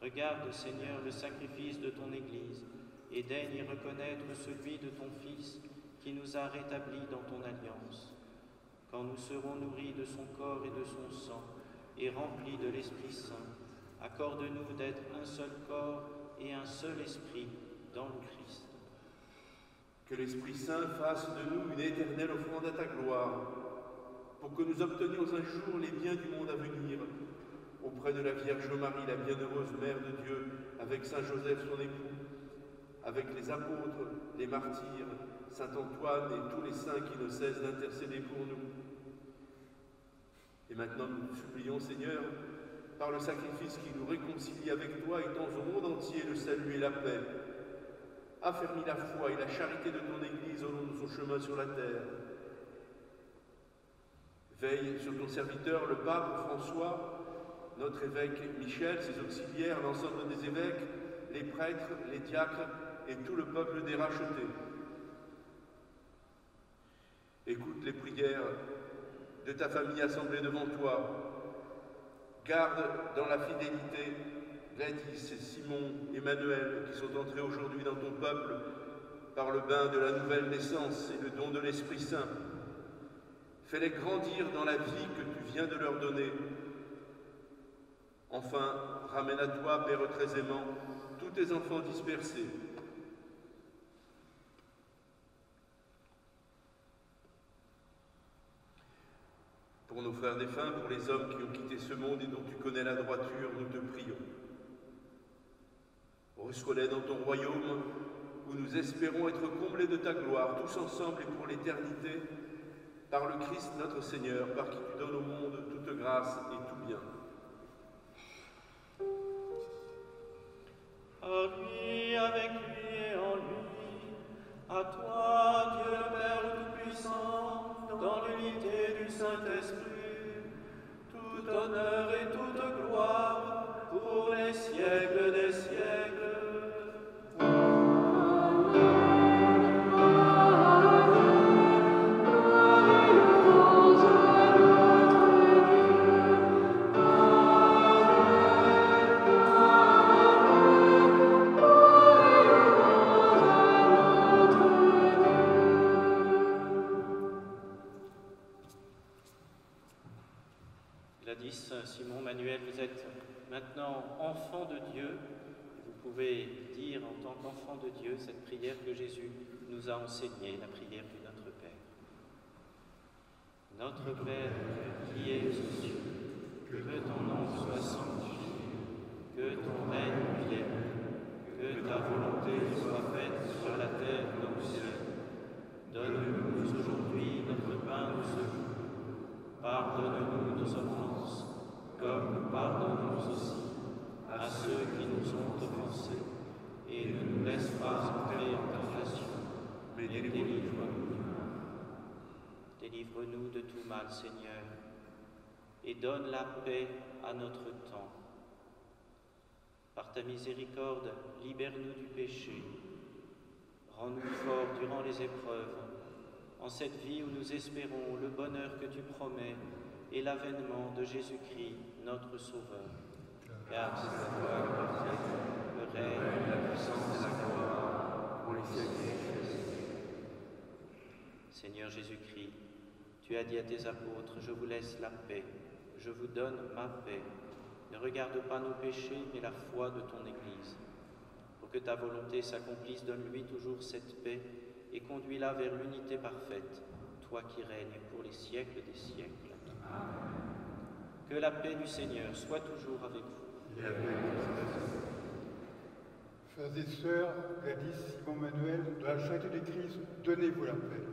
[SPEAKER 1] Regarde, Seigneur, le sacrifice de ton Église et daigne y reconnaître celui de ton Fils qui nous a rétablis dans ton alliance. Quand nous serons nourris de son corps et de son sang et remplis de l'Esprit Saint, accorde-nous d'être un seul corps et un seul esprit dans le Christ.
[SPEAKER 7] Que l'Esprit Saint fasse de nous une éternelle offrande à ta gloire, pour que nous obtenions un jour les biens du monde à venir, auprès de la Vierge Marie, la bienheureuse Mère de Dieu, avec Saint Joseph son époux, avec les apôtres, les martyrs, Saint Antoine et tous les saints qui ne cessent d'intercéder pour nous. Et maintenant nous te supplions, Seigneur, par le sacrifice qui nous réconcilie avec toi, étends au monde entier le salut et la paix. Affermis la foi et la charité de ton Église au long de son chemin sur la terre. Veille sur ton serviteur, le pape François, notre évêque Michel, ses auxiliaires, l'ensemble des évêques, les prêtres, les diacres et tout le peuple des rachetés. Écoute les prières de ta famille assemblée devant toi. Garde dans la fidélité Gladys, Simon, Emmanuel, qui sont entrés aujourd'hui dans ton peuple par le bain de la nouvelle naissance et le don de l'Esprit Saint. Fais-les grandir dans la vie que tu viens de leur donner. Enfin, ramène à toi, Père très aimant, tous tes enfants dispersés. Pour nos frères défunts, pour les hommes qui ont quitté ce monde et dont tu connais la droiture, nous te prions. Reçois-les dans ton royaume, où nous espérons être comblés de ta gloire, tous ensemble et pour l'éternité, par le Christ notre Seigneur, par qui tu donnes au monde toute grâce et tout bien.
[SPEAKER 1] À lui, avec lui et en lui, à toi, Dieu le Père Tout-Puissant, dans l'unité du Saint-Esprit, tout honneur et toute gloire pour les siècles des siècles. Gladys, Simon, Manuel, vous êtes maintenant enfants de Dieu. Vous pouvez dire en tant qu'enfants de Dieu cette prière que Jésus nous a enseignée, la prière du Notre Père. Notre Père qui es aux cieux, que ton nom soit sanctifié, que ton règne vienne, que ta volonté soit faite sur la terre comme au ciel. Donne-nous aujourd'hui notre pain de ce jour. Pardonne-nous nos offenses, comme nous pardonnons aussi à ceux qui nous ont offensés, et ne nous laisse pas entrer en tentation, mais délivre-nous du mal. Délivre-nous de tout mal, Seigneur, et donne la paix à notre temps. Par ta miséricorde, libère-nous du péché. Rends-nous forts durant les épreuves, en cette vie où nous espérons le bonheur que tu promets et l'avènement de Jésus-Christ, notre Sauveur. Car c'est à toi le règne, la puissance et la gloire pour les siècles. Seigneur Jésus-Christ, tu as dit à tes apôtres, je vous laisse la paix, je vous donne ma paix. Ne regarde pas nos péchés, mais la foi de ton Église. Pour que ta volonté s'accomplisse, donne-lui toujours cette paix et conduis-la vers l'unité parfaite, toi qui règnes pour les siècles des siècles. Amen. Que la paix du Seigneur soit toujours avec vous.
[SPEAKER 5] Frères et sœurs, Gladys, Simon, Manuel, dans la charité du Christ, donnez-vous la paix.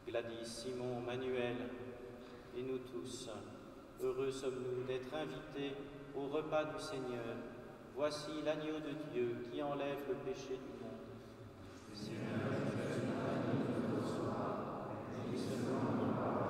[SPEAKER 1] Gladys, Simon, Manuel, et nous tous, heureux sommes-nous d'être invités au repas du Seigneur. Voici l'agneau de Dieu qui enlève le péché du monde. Seigneur, je suis agneau de ton soir, et seulement ton parole.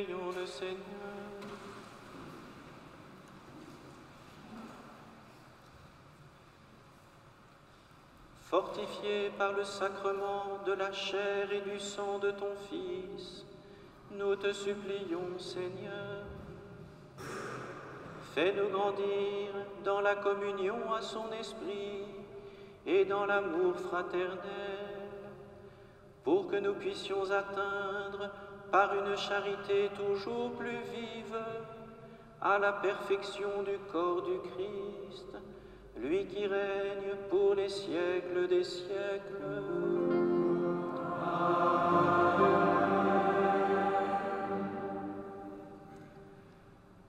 [SPEAKER 1] Prions le Seigneur. Fortifié par le sacrement de la chair et du sang de ton Fils, nous te supplions, Seigneur. Fais-nous grandir dans la communion à son esprit et dans l'amour fraternel, pour que nous puissions atteindre, par une charité toujours plus vive, à la perfection du corps du Christ, lui qui règne pour les siècles des siècles.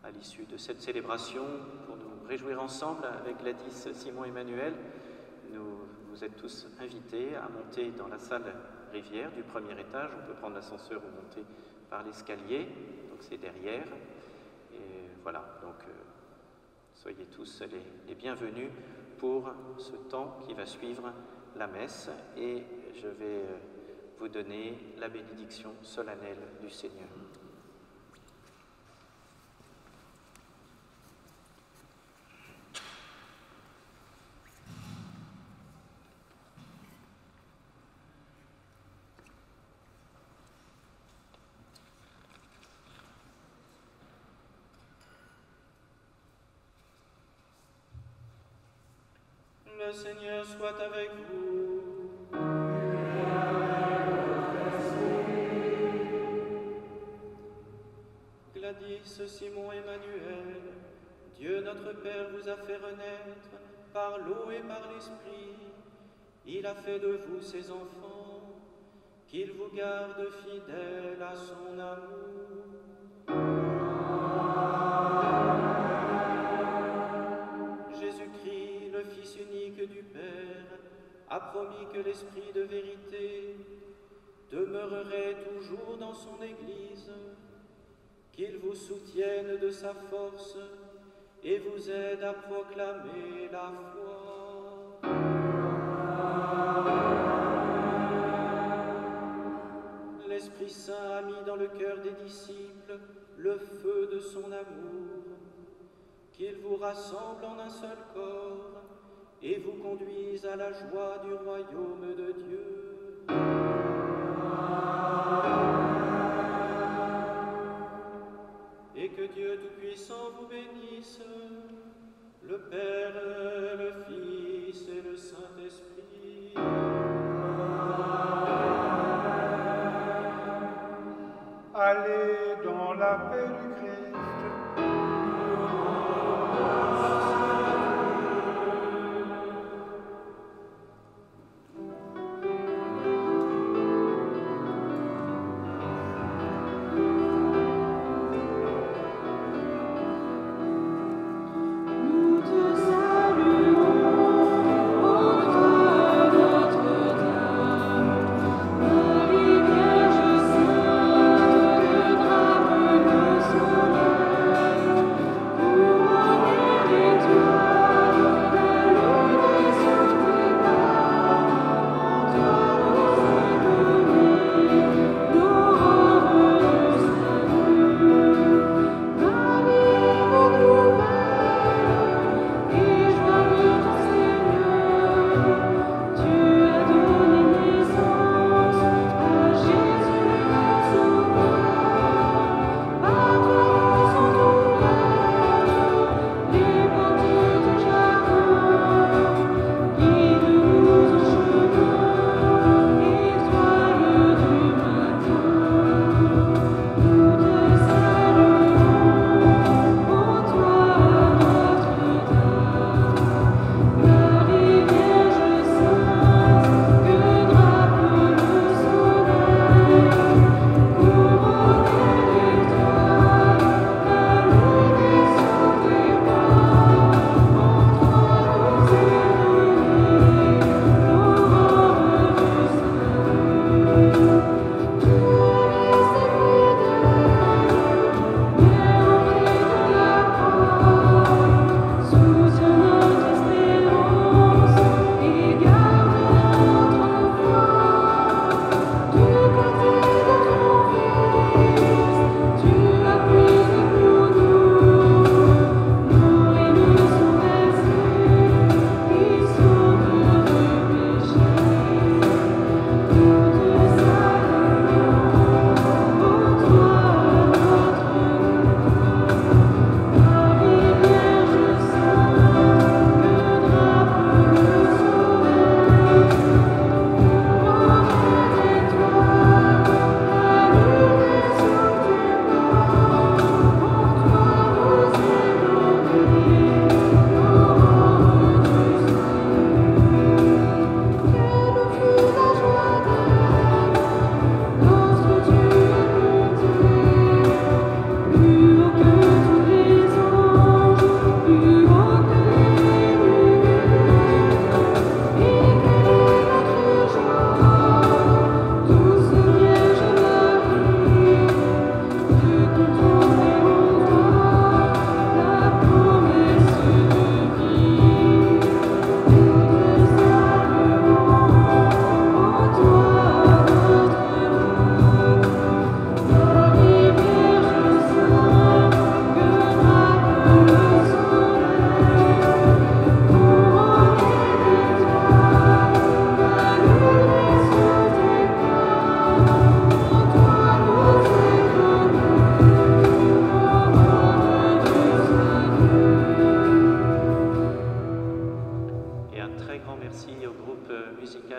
[SPEAKER 1] À l'issue de cette célébration, pour nous réjouir ensemble avec Gladys, Simon et Emmanuel, vous êtes tous invités à monter dans la salle Rivière du premier étage. On peut prendre l'ascenseur ou monter par l'escalier, donc c'est derrière. Et voilà, donc soyez tous les bienvenus pour ce temps qui va suivre la messe. Et je vais vous donner la bénédiction solennelle du Seigneur. Le Seigneur soit avec vous. Gladys, Simon, Emmanuel, Dieu notre Père vous a fait renaître par l'eau et par l'Esprit. Il a fait de vous ses enfants, qu'il vous garde fidèles à son amour. Jésus-Christ, le Fils unique du Père, a promis que l'Esprit de vérité demeurerait toujours dans son Église, qu'il vous soutienne de sa force et vous aide à proclamer la foi. L'Esprit Saint a mis dans le cœur des disciples le feu de son amour, qu'il vous rassemble en un seul corps et vous conduise à la joie du royaume de Dieu. Et que Dieu Tout-Puissant vous bénisse, le Père, le Fils et le Saint-Esprit.
[SPEAKER 5] Allez dans la paix du Christ.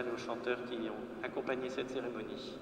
[SPEAKER 1] spéciale aux chanteurs qui ont accompagné cette cérémonie.